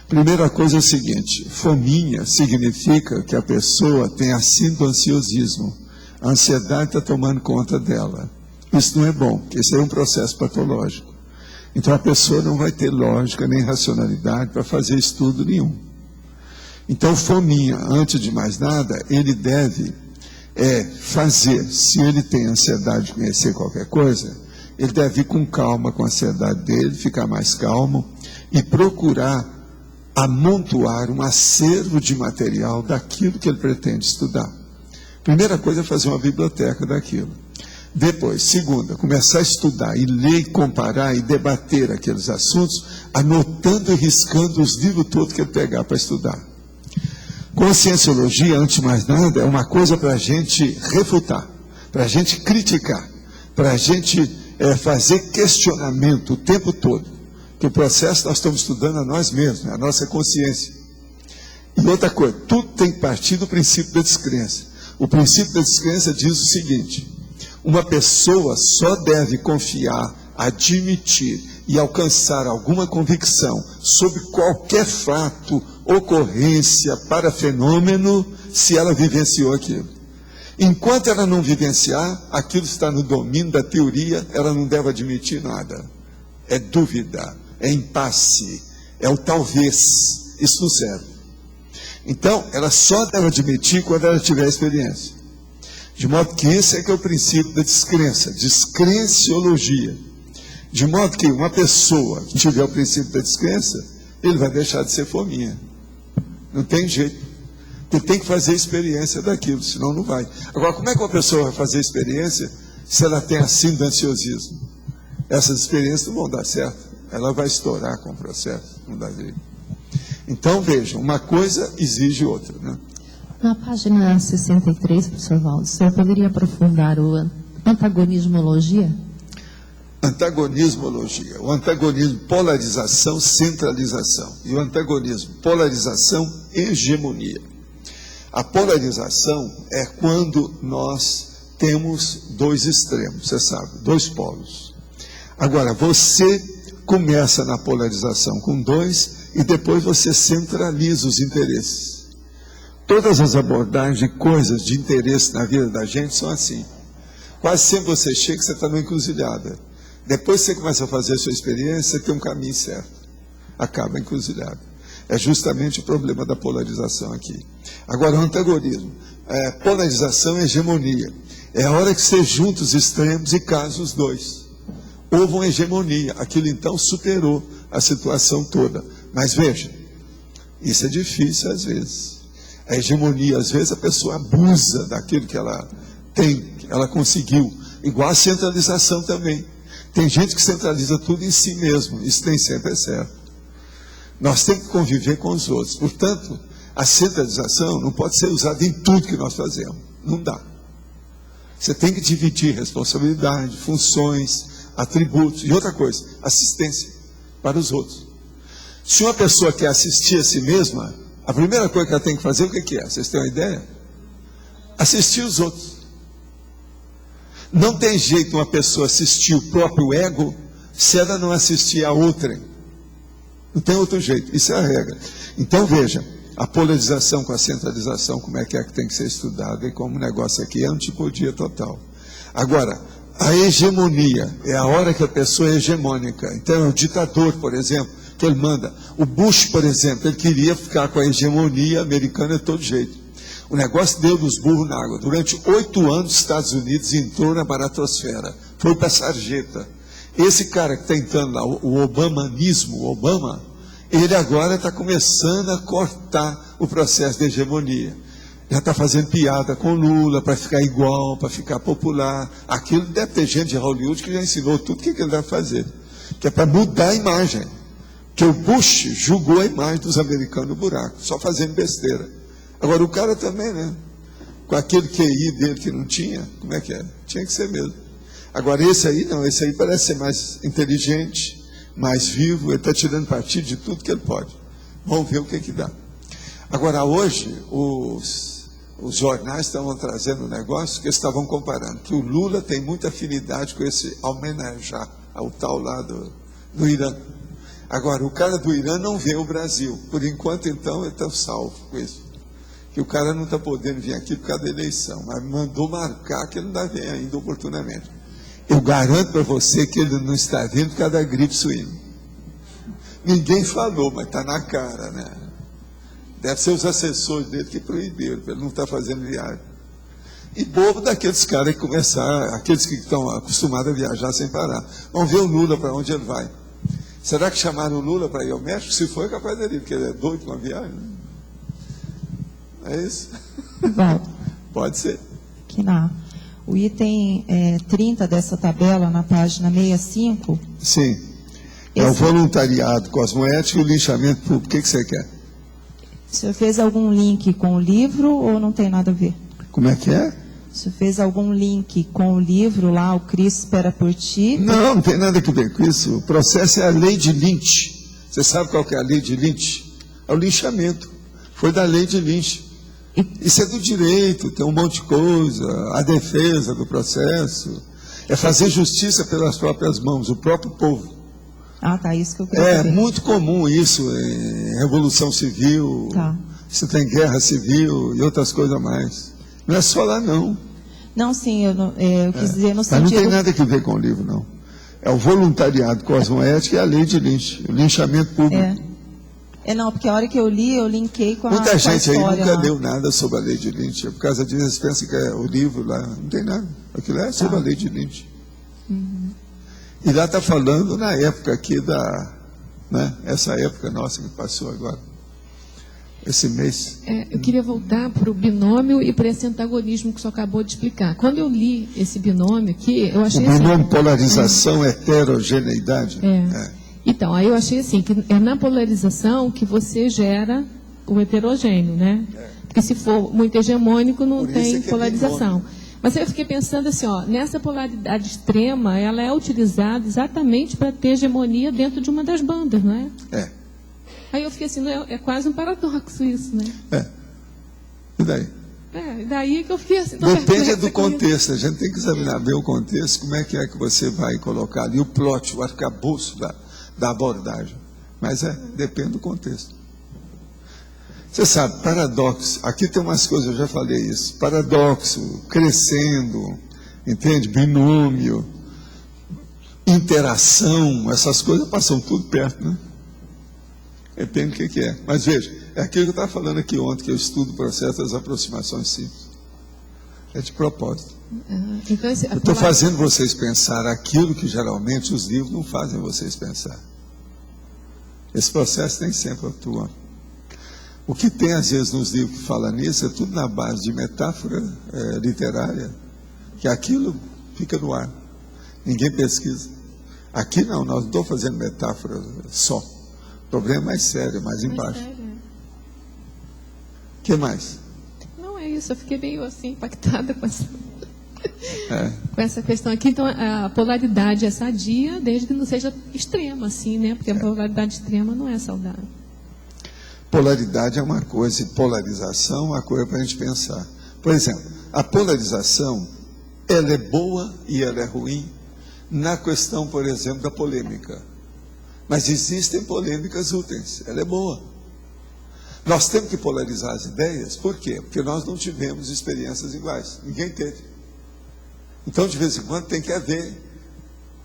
Primeira coisa é o seguinte, fominha significa que a pessoa tem assíduo ansiosismo. A ansiedade está tomando conta dela. Isso não é bom, porque isso é um processo patológico. Então a pessoa não vai ter lógica nem racionalidade para fazer estudo nenhum. Então fominha, antes de mais nada, ele deve fazer, se ele tem ansiedade de conhecer qualquer coisa, ele deve ir com calma com a ansiedade dele, ficar mais calmo e procurar amontoar um acervo de material daquilo que ele pretende estudar. Primeira coisa é fazer uma biblioteca daquilo. Depois, segunda, começar a estudar e ler, e comparar e debater aqueles assuntos, anotando e riscando os livros todos que ele pegar para estudar. Conscienciologia, antes de mais nada, é uma coisa para a gente refutar, para a gente criticar, para a gente fazer questionamento o tempo todo. Que o processo nós estamos estudando a nós mesmos, a nossa consciência. E outra coisa, tudo tem que partir do princípio da descrença. O princípio da descrença diz o seguinte: uma pessoa só deve confiar, admitir e alcançar alguma convicção sobre qualquer fato, ocorrência, parafenômeno, se ela vivenciou aquilo. Enquanto ela não vivenciar, aquilo está no domínio da teoria, ela não deve admitir nada. É dúvida, é impasse, é o talvez. Isso não serve. Então, ela só deve admitir quando ela tiver experiência. De modo que esse é que é o princípio da descrença, descrenciologia. De modo que uma pessoa que tiver o princípio da descrença, ele vai deixar de ser fominha. Não tem jeito. Ele tem que fazer experiência daquilo, senão não vai. Agora, como é que uma pessoa vai fazer experiência se ela tem a síndrome do ansiosismo? Essas experiências não vão dar certo. Ela vai estourar com o processo, não dá jeito. Então, vejam, uma coisa exige outra, né? Na página 63, professor Valdo, o senhor poderia aprofundar o antagonismologia? Antagonismologia. O antagonismo, polarização, centralização. E o antagonismo, polarização, hegemonia. A polarização é quando nós temos dois extremos, você sabe, dois polos. Agora, você começa na polarização com dois e depois você centraliza os interesses. Todas as abordagens de coisas de interesse na vida da gente são assim. Quase sempre você chega e você está numa encruzilhada. Depois que você começa a fazer a sua experiência, você tem um caminho certo. Acaba a encruzilhada. É justamente o problema da polarização aqui. Agora, o antagonismo. Polarização é hegemonia. É a hora que você junta os extremos e casa os dois. Houve uma hegemonia. Aquilo então superou a situação toda. Mas veja, isso é difícil às vezes. A hegemonia, às vezes a pessoa abusa daquilo que ela tem, que ela conseguiu. Igual a centralização também. Tem gente que centraliza tudo em si mesmo. Isso nem sempre é certo. Nós temos que conviver com os outros. Portanto, a centralização não pode ser usada em tudo que nós fazemos. Não dá. Você tem que dividir responsabilidade, funções, atributos. E outra coisa, assistência para os outros. Se uma pessoa quer assistir a si mesma, a primeira coisa que ela tem que fazer, o que é? Vocês têm uma ideia? Assistir os outros. Não tem jeito uma pessoa assistir o próprio ego se ela não assistir a outra. Não tem outro jeito. Isso é a regra. Então, veja, a polarização com a centralização, como é que tem que ser estudada, e como o negócio aqui é antipodia total. Agora, a hegemonia é a hora que a pessoa é hegemônica. Então, é o ditador, por exemplo, que ele manda. O Bush, por exemplo, ele queria ficar com a hegemonia americana de todo jeito. O negócio deu dos burros na água. Durante 8 anos, os Estados Unidos entrou na baratosfera. Foi para a sarjeta. Esse cara que está entrando lá, o obamanismo, o Obama, ele agora está começando a cortar o processo de hegemonia. Já está fazendo piada com Lula para ficar igual, para ficar popular. Aquilo deve ter gente de Hollywood que já ensinou tudo o que ele deve fazer. Que é para mudar a imagem. Que o Bush julgou a imagem dos americanos no buraco, só fazendo besteira. Agora o cara também, né? Com aquele QI dele que não tinha, como é que é? Tinha que ser mesmo. Agora esse aí não, esse aí parece ser mais inteligente, mais vivo, ele está tirando partido de tudo que ele pode. Vamos ver o que dá. Agora hoje, os jornais estavam trazendo um negócio que eles estavam comparando, que o Lula tem muita afinidade com esse Ahmadinejad, o tal lá do Irã. Agora, o cara do Irã não vê o Brasil. Por enquanto, então, ele está salvo com isso. Que o cara não está podendo vir aqui por causa da eleição, mas mandou marcar que ele não vai vir ainda oportunamente. Eu garanto para você que ele não está vindo por causa da gripe suína. Ninguém falou, mas está na cara, né? Deve ser os assessores dele que proibiram, para ele não estar fazendo viagem. E bobo daqueles caras que começaram, aqueles que estão acostumados a viajar sem parar. Vamos ver o Lula para onde ele vai. Será que chamaram o Lula para ir ao México? Se for, é capaz dele ir, porque ele é doido com a viagem. É isso? Bom, pode ser. Que não. O item 30 dessa tabela, na página 65. Sim. É o voluntariado cosmoético e o linchamento público. O que você quer? O senhor fez algum link com o livro ou não tem nada a ver? Como é que é? O senhor fez algum link com o livro lá, O Cristo Espera por Ti? Não, não tem nada a ver com isso. O processo é a lei de Lynch. Você sabe qual que é a lei de Lynch? É o linchamento. Foi da lei de Lynch. Isso é do direito, tem um monte de coisa, a defesa do processo, é fazer justiça pelas próprias mãos, o próprio povo. Ah, tá, isso que eu queria saber. É muito comum isso em Revolução Civil, você tem guerra civil e outras coisas mais. Não é só lá, não. Não, sim, eu quis dizer no sentido... Mas não tem nada a ver com o livro, não. É o voluntariado cosmoético e a lei de Lynch, o linchamento público. Não, porque a hora que eu li, eu linkei com Muita gente aí nunca lá. leu nada sobre a lei de Lynch. Por causa disso, eles pensam que é o livro lá. Não tem nada. Aquilo é sobre a lei de Lynch. Uhum. E lá está falando na época aqui essa época nossa que passou agora. Esse mês. Eu queria voltar para o binômio e para esse antagonismo que o senhor acabou de explicar. Quando eu li esse binômio aqui, eu achei o binômio polarização, heterogeneidade. Então, aí eu achei assim, que é na polarização que você gera o heterogêneo, né? Porque se for muito hegemônico, não tem polarização. Mas aí eu fiquei pensando assim, nessa polaridade extrema, ela é utilizada exatamente para ter hegemonia dentro de uma das bandas, não é? Aí eu fiquei assim, é quase um paradoxo isso, né? E daí? E daí que eu fiquei assim... Depende do contexto, a gente tem que examinar bem o contexto, como é que você vai colocar ali o plot, o arcabouço da abordagem. Mas depende do contexto. Você sabe, paradoxo, aqui tem umas coisas, eu já falei isso, paradoxo, crescendo, entende? Binômio, interação, essas coisas passam tudo perto, né? Depende do que é. Mas veja, é aquilo que eu estava falando aqui ontem, que eu estudo o processo das aproximações simples. É de propósito. Então, eu estou fazendo vocês pensar aquilo que geralmente os livros não fazem vocês pensar. Esse processo nem sempre atua. O que tem às vezes nos livros que fala nisso é tudo na base de metáfora literária, que aquilo fica no ar. Ninguém pesquisa. Aqui não, nós não estamos fazendo metáfora só. O problema é mais sério, mais embaixo. O que mais? Não é isso, eu fiquei meio assim impactada com essa questão aqui. Então, a polaridade é sadia, desde que não seja extrema, assim, né? Porque a polaridade extrema não é saudável. Polaridade é uma coisa, e polarização é uma coisa para a gente pensar. Por exemplo, a polarização, ela é boa e ela é ruim na questão, por exemplo, da polêmica. Mas existem polêmicas úteis, ela é boa. Nós temos que polarizar as ideias, por quê? Porque nós não tivemos experiências iguais, ninguém teve. Então, de vez em quando, tem que haver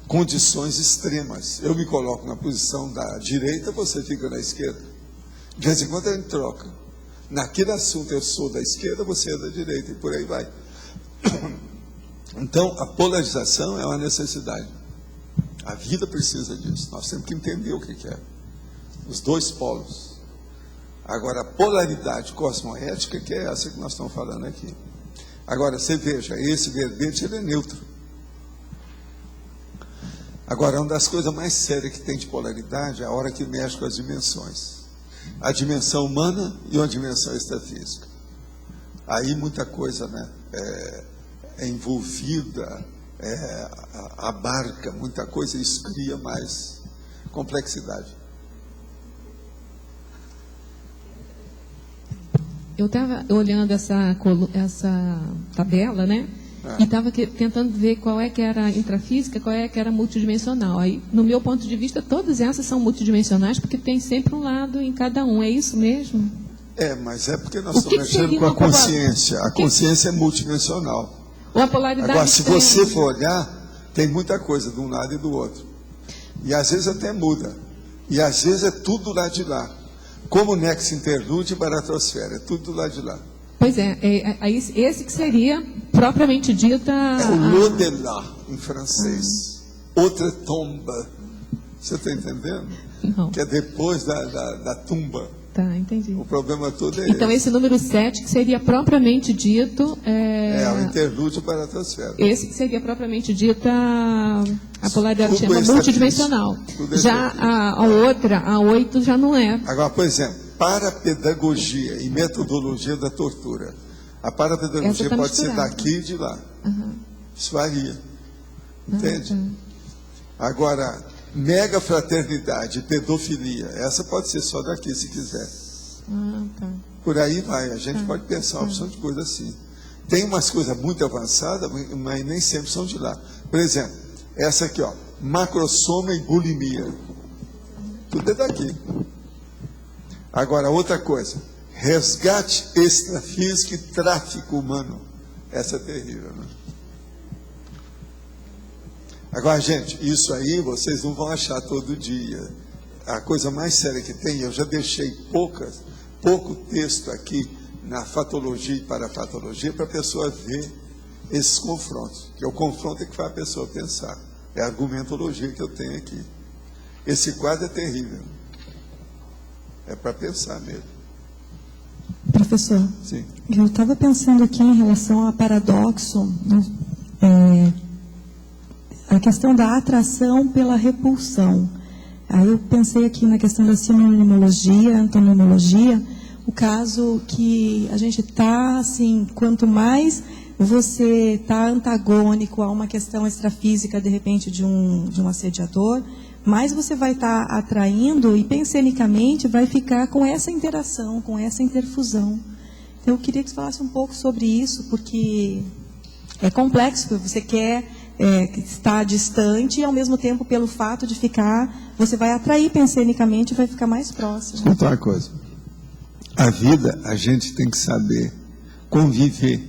condições extremas. Eu me coloco na posição da direita, você fica na esquerda. De vez em quando a gente troca. Naquele assunto eu sou da esquerda, você é da direita, e por aí vai. Então, a polarização é uma necessidade. A vida precisa disso. Nós temos que entender o que é. Os dois polos. Agora, a polaridade cosmoética, que é essa que nós estamos falando aqui. Agora, você veja, esse verbete ele é neutro. Agora, uma das coisas mais sérias que tem de polaridade é a hora que mexe com as dimensões. A dimensão humana e uma dimensão extrafísica. Aí muita coisa é envolvida, abarca muita coisa, e isso cria mais complexidade. Eu estava olhando essa tabela, né? E estava tentando ver qual é que era intrafísica, qual é que era multidimensional. Aí, no meu ponto de vista, todas essas são multidimensionais, porque tem sempre um lado em cada um. É isso mesmo? Mas é porque nós estamos mexendo com a consciência. A consciência é multidimensional. Ou a polaridade. Agora, se você for olhar, tem muita coisa de um lado e do outro. E às vezes até muda. E às vezes é tudo do lado de lá. Como o nexo interlúdio e baratrosfera, é tudo do lado de lá. Pois esse que seria propriamente dita... É o l'au-delà, em francês. Outra tomba. Você está entendendo? Não. Que é depois da tumba. Tá, entendi. O problema todo é Então, esse número 7, que seria propriamente dito... o interlúdio para a transfera. Esse que seria propriamente dita a polaridade Tudo isso multidimensional. Tudo isso Já a outra, a 8, já não é. Agora, por exemplo, parapedagogia e metodologia da tortura. A parapedagogia tá pode ser misturada. daqui e de lá. Aham. Isso varia. Entende? Tá. Agora, mega fraternidade e pedofilia, essa pode ser só daqui, se quiser. Tá. Por aí vai, a gente pode pensar uma opção de coisa assim. Tem umas coisas muito avançadas, mas nem sempre são de lá. Por exemplo, essa aqui, ó, macrosoma e bulimia. Tudo é daqui. Agora, outra coisa, resgate extrafísico e tráfico humano. Essa é terrível, né? Agora, gente, isso aí vocês não vão achar todo dia. A coisa mais séria que tem, eu já deixei pouco texto aqui na fatologia e parafatologia para a pessoa ver esses confrontos. Que o confronto é que faz a pessoa pensar. É a argumentologia que eu tenho aqui. Esse quadro é terrível. É para pensar mesmo. Professor, Sim. Eu estava pensando aqui em relação a paradoxo, a questão da atração pela repulsão. Aí eu pensei aqui na questão da sinonimologia, antonimologia, o caso que a gente está, assim, quanto mais você está antagônico a uma questão extrafísica, de repente, de um assediador, mais você vai estar atraindo e, pensenicamente, vai ficar com essa interação, com essa interfusão. Então, eu queria que você falasse um pouco sobre isso, porque é complexo, você quer estar distante e, ao mesmo tempo, pelo fato de ficar, você vai atrair pensenicamente e vai ficar mais próximo. Escuta uma coisa. A vida, a gente tem que saber conviver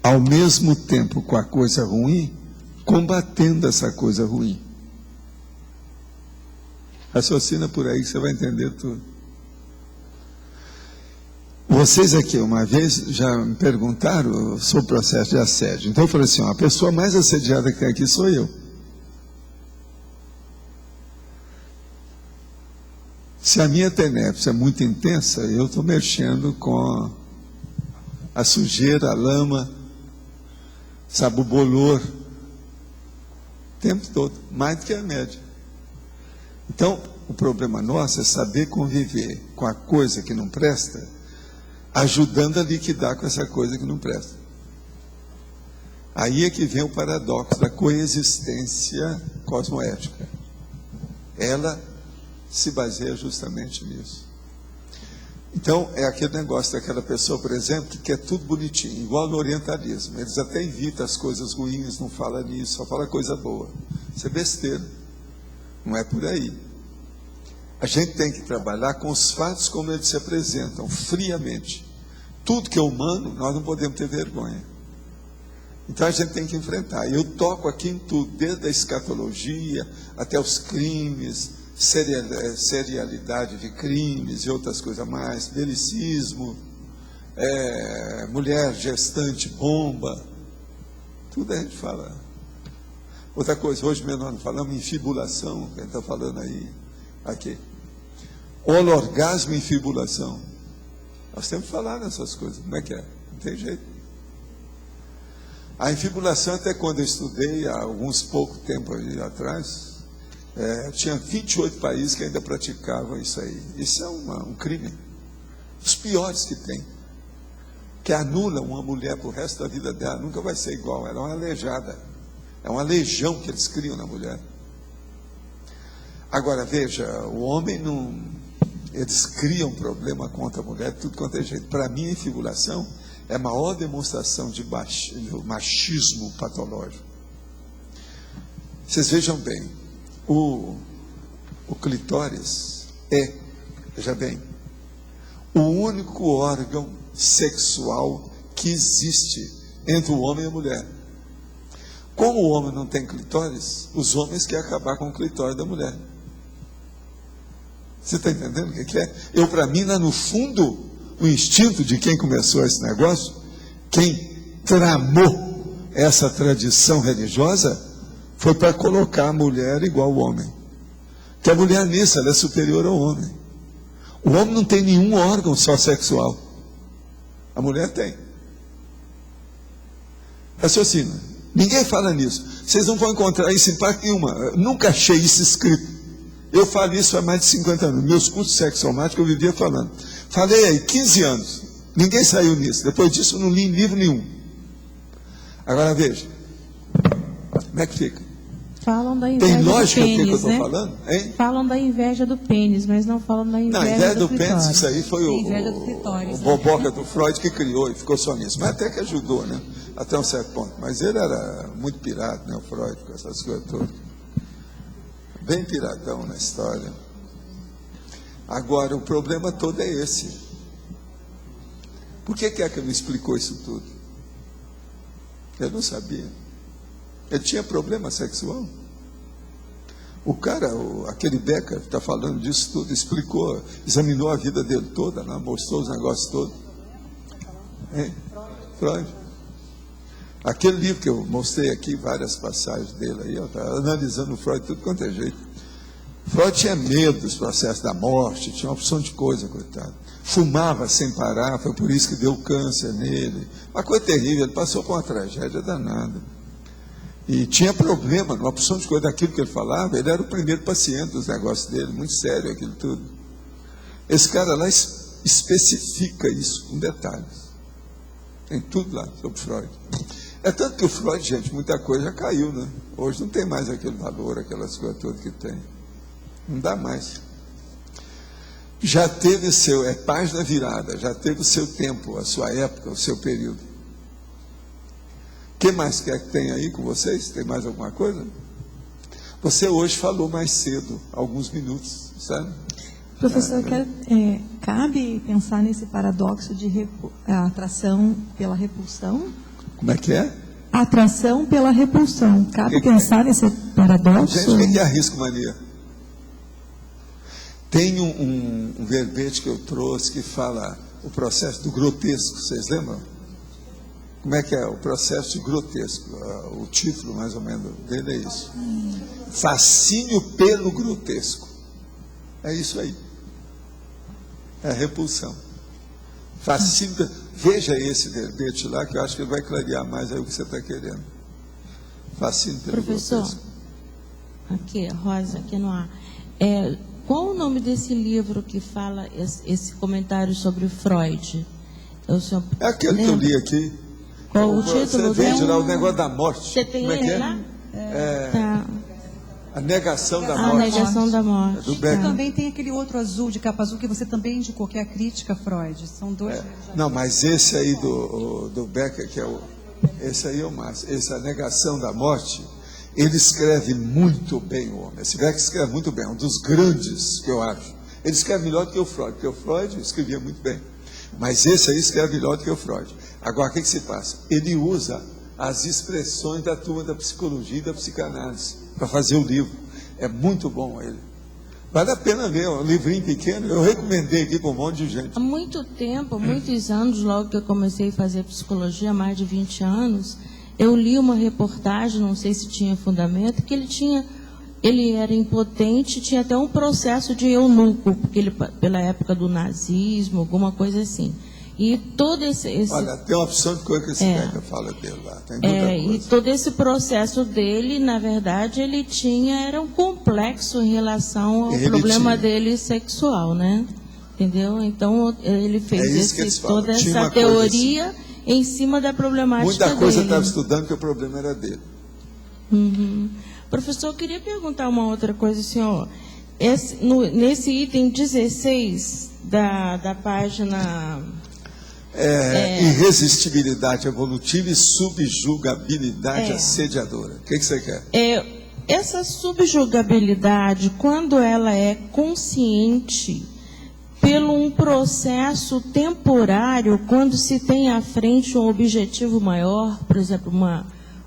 ao mesmo tempo com a coisa ruim, combatendo essa coisa ruim. Raciocina por aí que você vai entender tudo. Vocês aqui, uma vez, já me perguntaram sobre o processo de assédio. Então eu falei assim, ó, a pessoa mais assediada que tem aqui sou eu. Se a minha tenepse é muito intensa, eu estou mexendo com a sujeira, a lama, sabe, o bolor, o tempo todo, mais do que a média. Então, o problema nosso é saber conviver com a coisa que não presta, ajudando a liquidar com essa coisa que não presta. Aí é que vem o paradoxo da coexistência cosmoética. Ela se baseia justamente nisso. Então, é aquele negócio daquela pessoa, por exemplo, que quer tudo bonitinho, igual no orientalismo. Eles até evitam as coisas ruins, não falam nisso, só falam coisa boa. Isso é besteira. Não é por aí. A gente tem que trabalhar com os fatos como eles se apresentam, friamente. Tudo que é humano, nós não podemos ter vergonha. Então a gente tem que enfrentar. Eu toco aqui em tudo, desde a escatologia até os crimes, serialidade de crimes e outras coisas mais, belicismo, mulher gestante, bomba, tudo a gente fala. Outra coisa, hoje mesmo nós falamos em fibulação, que a gente está falando aí, aqui. Orgasmo e fibulação. Nós temos que falar nessas coisas, como é que é? Não tem jeito. A infibulação, até quando eu estudei, há alguns pouco tempo atrás, tinha 28 países que ainda praticavam isso aí. Isso é um crime. Os piores que tem. Que anula uma mulher para o resto da vida dela, nunca vai ser igual. Ela é uma aleijada. É uma legião que eles criam na mulher. Agora, veja, o homem não... Eles criam problema contra a mulher de tudo quanto é jeito. Para mim, a infibulação é a maior demonstração de machismo patológico. Vocês vejam bem, o clitóris é, veja bem, o único órgão sexual que existe entre o homem e a mulher. Como o homem não tem clitóris, os homens querem acabar com o clitóris da mulher. Você está entendendo o que é? Para mim, lá no fundo, o instinto de quem começou esse negócio, quem tramou essa tradição religiosa foi para colocar a mulher igual ao homem. Que a mulher nisso, ela é superior ao homem. O homem não tem nenhum órgão só sexual. A mulher tem. Raciocina. Ninguém fala nisso. Vocês não vão encontrar isso em parte nenhuma. Eu nunca achei isso escrito. Eu falo isso há mais de 50 anos. Meus cursos sexomáticos eu vivia falando. Falei aí, 15 anos. Ninguém saiu nisso. Depois disso eu não li em livro nenhum. Agora veja. Como é que fica? Falam da inveja Tem lógica do pênis, que eu estou né? falando? Hein? Falam da inveja do pênis, mas não falam da inveja, Não, a inveja do clitóris. pênis, isso aí foi Inveja do o clitóris, né? boboca do Freud que criou e ficou só nisso. Mas até que ajudou, né? Até um certo ponto. Mas ele era muito pirata, né? O Freud, com essas coisas todas. Bem piratão na história. Agora, o problema todo é esse. Por que é que ele explicou isso tudo? Eu não sabia. Ele tinha problema sexual. O cara, aquele Becker, que está falando disso tudo, explicou, examinou a vida dele toda, né? Mostrou os negócios todos. Hein? Freud. Aquele livro que eu mostrei aqui, várias passagens dele aí, está analisando o Freud tudo quanto é jeito. Freud tinha medo dos processos da morte, tinha uma opção de coisa, coitado. Fumava sem parar, foi por isso que deu câncer nele. Uma coisa terrível, ele passou por uma tragédia danada. E tinha problema, uma opção de coisa daquilo que ele falava, ele era o primeiro paciente dos negócios dele, muito sério aquilo tudo. Esse cara lá especifica isso com detalhes. Tem tudo lá sobre Freud. É tanto que o Freud, gente, muita coisa já caiu, né? Hoje não tem mais aquele valor, aquelas coisas todas que tem. Não dá mais. Já teve página virada, já teve o seu tempo, a sua época, o seu período. O que mais quer que tenha aí com vocês? Tem mais alguma coisa? Você hoje falou mais cedo, alguns minutos, sabe? Professor, cabe pensar nesse paradoxo de atração pela repulsão? Como é que é? Atração pela repulsão. Cabe pensar nesse paradoxo? Gente, o que é risco-mania? Tem um verbete que eu trouxe que fala o processo do grotesco, vocês lembram? Como é que é? O processo de grotesco. O título, mais ou menos, dele é isso. Fascínio pelo grotesco. É isso aí. É a repulsão. Fascínio. Veja esse verbete lá, que eu acho que ele vai clarear mais aí o que você está querendo. Fascínio pelo Professor, grotesco. aqui, Rosa, aqui no ar. Qual o nome desse livro que fala esse comentário sobre Freud? É aquele que eu li aqui. Qual o título? Você vende lá o negócio da morte. Você tem como é que ele é? lá? Tá. A negação da morte. A negação da morte. Do E Becker. também tem aquele outro azul, de capa azul, que você também indicou, que é a crítica a Freud. São dois. Não, mas esse aí do Becker, que é esse aí é o máximo. Esse, a negação da morte, ele escreve muito bem o homem. Esse Becker escreve muito bem, é um dos grandes que eu acho. Ele escreve melhor do que o Freud, porque o Freud escrevia muito bem. Mas esse aí escreve melhor do que o Freud. Agora, o que se passa? Ele usa as expressões da turma da psicologia e da psicanálise para fazer o livro. É muito bom ele. Vale a pena ver, um livrinho pequeno. Eu recomendei aqui para um monte de gente. Há muito tempo, muitos anos, logo que eu comecei a fazer psicologia, há mais de 20 anos, eu li uma reportagem, não sei se tinha fundamento, que ele era impotente, tinha até um processo de eunuco, porque ele, pela época do nazismo, alguma coisa assim. E todo esse Olha, tem uma opção de coisa que esse Becker fala dele lá. Tem muita coisa. E todo esse processo dele, na verdade, era um complexo em relação ao problema dele sexual, né? Entendeu? Então, ele fez toda essa teoria em cima da problemática dele. Muita coisa eu estava estudando que o problema era dele. Uhum. Professor, eu queria perguntar uma outra coisa, senhor. Nesse item 16 da página... irresistibilidade evolutiva e subjugabilidade assediadora. O que você quer? Essa subjugabilidade, quando ela é consciente, pelo um processo temporário, quando se tem à frente um objetivo maior, por exemplo,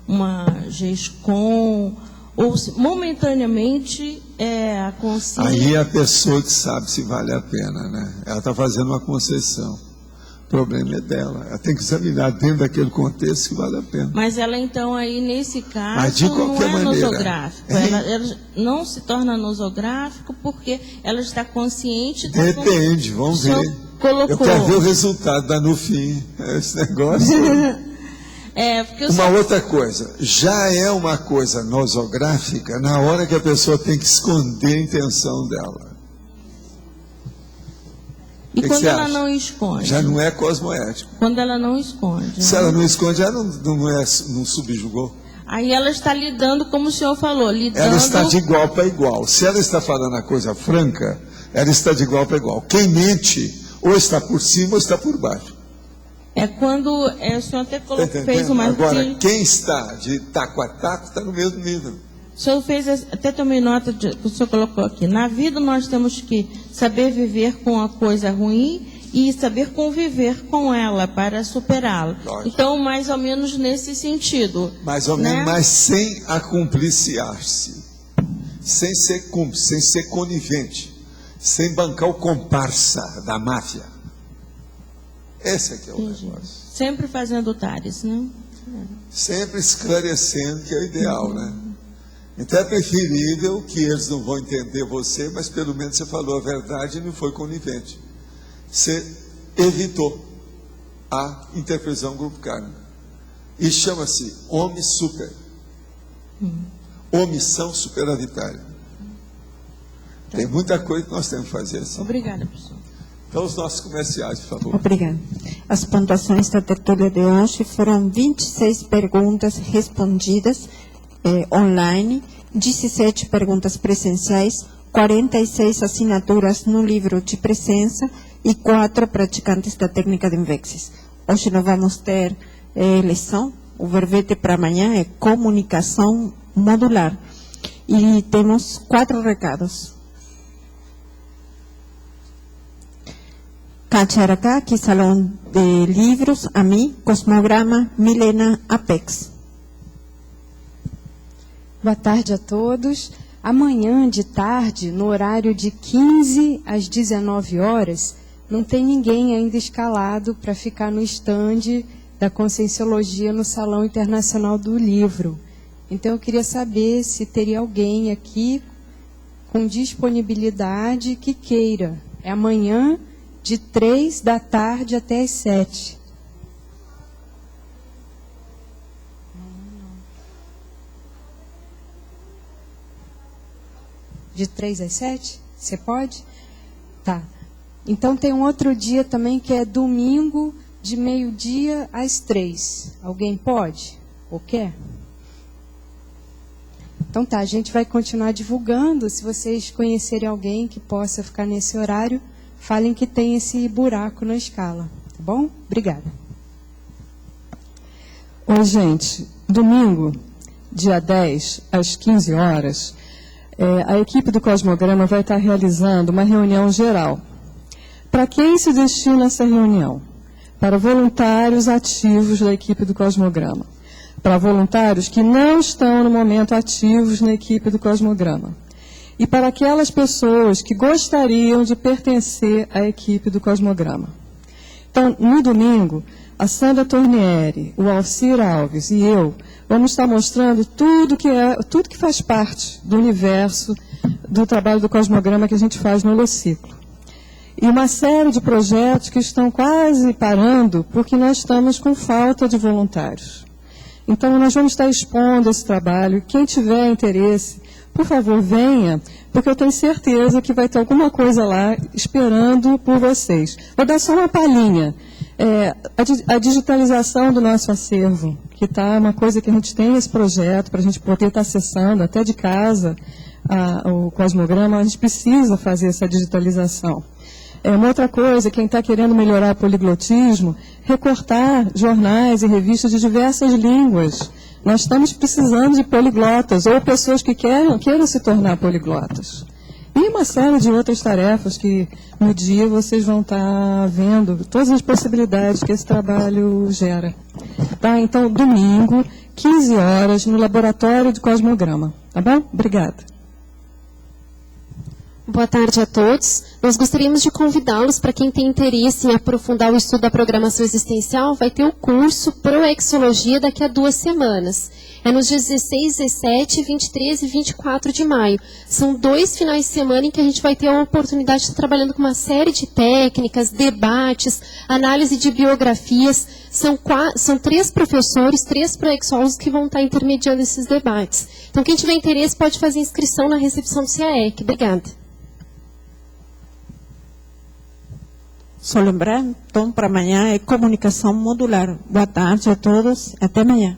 uma GESCOM, ou momentaneamente a consciência... Aí é a pessoa que sabe se vale a pena, né? Ela está fazendo uma concessão. problema é dela. Ela tem que examinar dentro daquele contexto que vale a pena. Mas ela, então, aí, nesse caso, mas de não qualquer é maneira, nosográfico. Ela não se torna nosográfico porque ela está consciente... Depende, vamos ver. Colocou. Eu quero ver o resultado da no fim. Esse negócio... Uma outra coisa, já é uma coisa nosográfica na hora que a pessoa tem que esconder a intenção dela. E quando ela não esconde? Já não é cosmoético. Quando ela não esconde. Se ela não esconde, ela não subjugou. Aí ela está lidando, como o senhor falou, lidando... Ela está de igual para igual. Se ela está falando a coisa franca, ela está de igual para igual. Quem mente, ou está por cima ou está por baixo. É quando o senhor até fez uma... Agora, quem está de taco a taco está no mesmo nível. O senhor fez, até tomei nota que o senhor colocou aqui. Na vida nós temos que saber viver com a coisa ruim e saber conviver com ela para superá-la. Então, mais ou menos nesse sentido. Mais ou menos, mas sem acumpliciar-se. Sem ser conivente. Sem bancar o comparsa da máfia. Esse aqui é o negócio. Sempre fazendo tares, né? Sempre esclarecendo, que é o ideal, né? Então é preferível que eles não vão entender você, mas pelo menos você falou a verdade e não foi conivente. Você evitou a interpretação grupo kármico. E chama-se OMI-SUPER. Omissão superavitária. Tem muita coisa que nós temos que fazer assim. Obrigada, professor. Então, os nossos comerciais, por favor. Obrigada. As pontuações da tertúlia de hoje foram 26 perguntas respondidas online, 17 perguntas presenciais, 46 assinaturas no livro de presença e 4 praticantes da técnica de Invexis. Hoje nós vamos ter lição. O verbete para amanhã é comunicação modular. E temos 4 recados. Cacharacá, aqui Salão de Livros, AMI, Cosmograma, Milena, Apex. Boa tarde a todos. Amanhã de tarde, no horário de 15 às 19 horas, não tem ninguém ainda escalado para ficar no estande da Conscienciologia no Salão Internacional do Livro. Então eu queria saber se teria alguém aqui com disponibilidade que queira. É amanhã, de 3 da tarde até as 7. De 3 às 7? Você pode? Tá. Então tem um outro dia também que é domingo, de meio-dia às 3. Alguém pode? Ou quer? Então tá, a gente vai continuar divulgando. Se vocês conhecerem alguém que possa ficar nesse horário, falem que tem esse buraco na escala, tá bom? Obrigada. Oi, gente. Domingo, dia 10, às 15 horas, a equipe do Cosmograma vai estar realizando uma reunião geral. Para quem se destina essa reunião? Para voluntários ativos da equipe do Cosmograma. Para voluntários que não estão no momento ativos na equipe do Cosmograma. E para aquelas pessoas que gostariam de pertencer à equipe do Cosmograma. Então, no domingo, a Sandra Tornieri, o Alcir Alves e eu vamos estar mostrando tudo que faz parte do universo do trabalho do Cosmograma que a gente faz no Holociclo. E uma série de projetos que estão quase parando porque nós estamos com falta de voluntários. Então, nós vamos estar expondo esse trabalho. Quem tiver interesse, por favor, venha, porque eu tenho certeza que vai ter alguma coisa lá esperando por vocês. Vou dar só uma palhinha. A digitalização do nosso acervo, que está uma coisa que a gente tem esse projeto, para a gente poder estar acessando até de casa o Cosmograma, a gente precisa fazer essa digitalização. Uma outra coisa, quem está querendo melhorar o poliglotismo, recortar jornais e revistas de diversas línguas. Nós estamos precisando de poliglotas, ou pessoas que queiram se tornar poliglotas. E uma série de outras tarefas que no dia vocês vão estar vendo, todas as possibilidades que esse trabalho gera. Tá? Então, domingo, 15 horas, no Laboratório de Cosmograma. Tá bom? Obrigada. Boa tarde a todos. Nós gostaríamos de convidá-los, para quem tem interesse em aprofundar o estudo da programação existencial, vai ter o curso Proexologia daqui a 2 semanas. É nos dias 16, 17, 23 e 24 de maio. São 2 finais de semana em que a gente vai ter a oportunidade de estar trabalhando com uma série de técnicas, debates, análise de biografias. São 3 professores, 3 proexólogos que vão estar intermediando esses debates. Então, quem tiver interesse pode fazer inscrição na recepção do CAEC. Obrigada. Só lembrar, então, para amanhã é comunicação modular. Boa tarde a todos, até amanhã.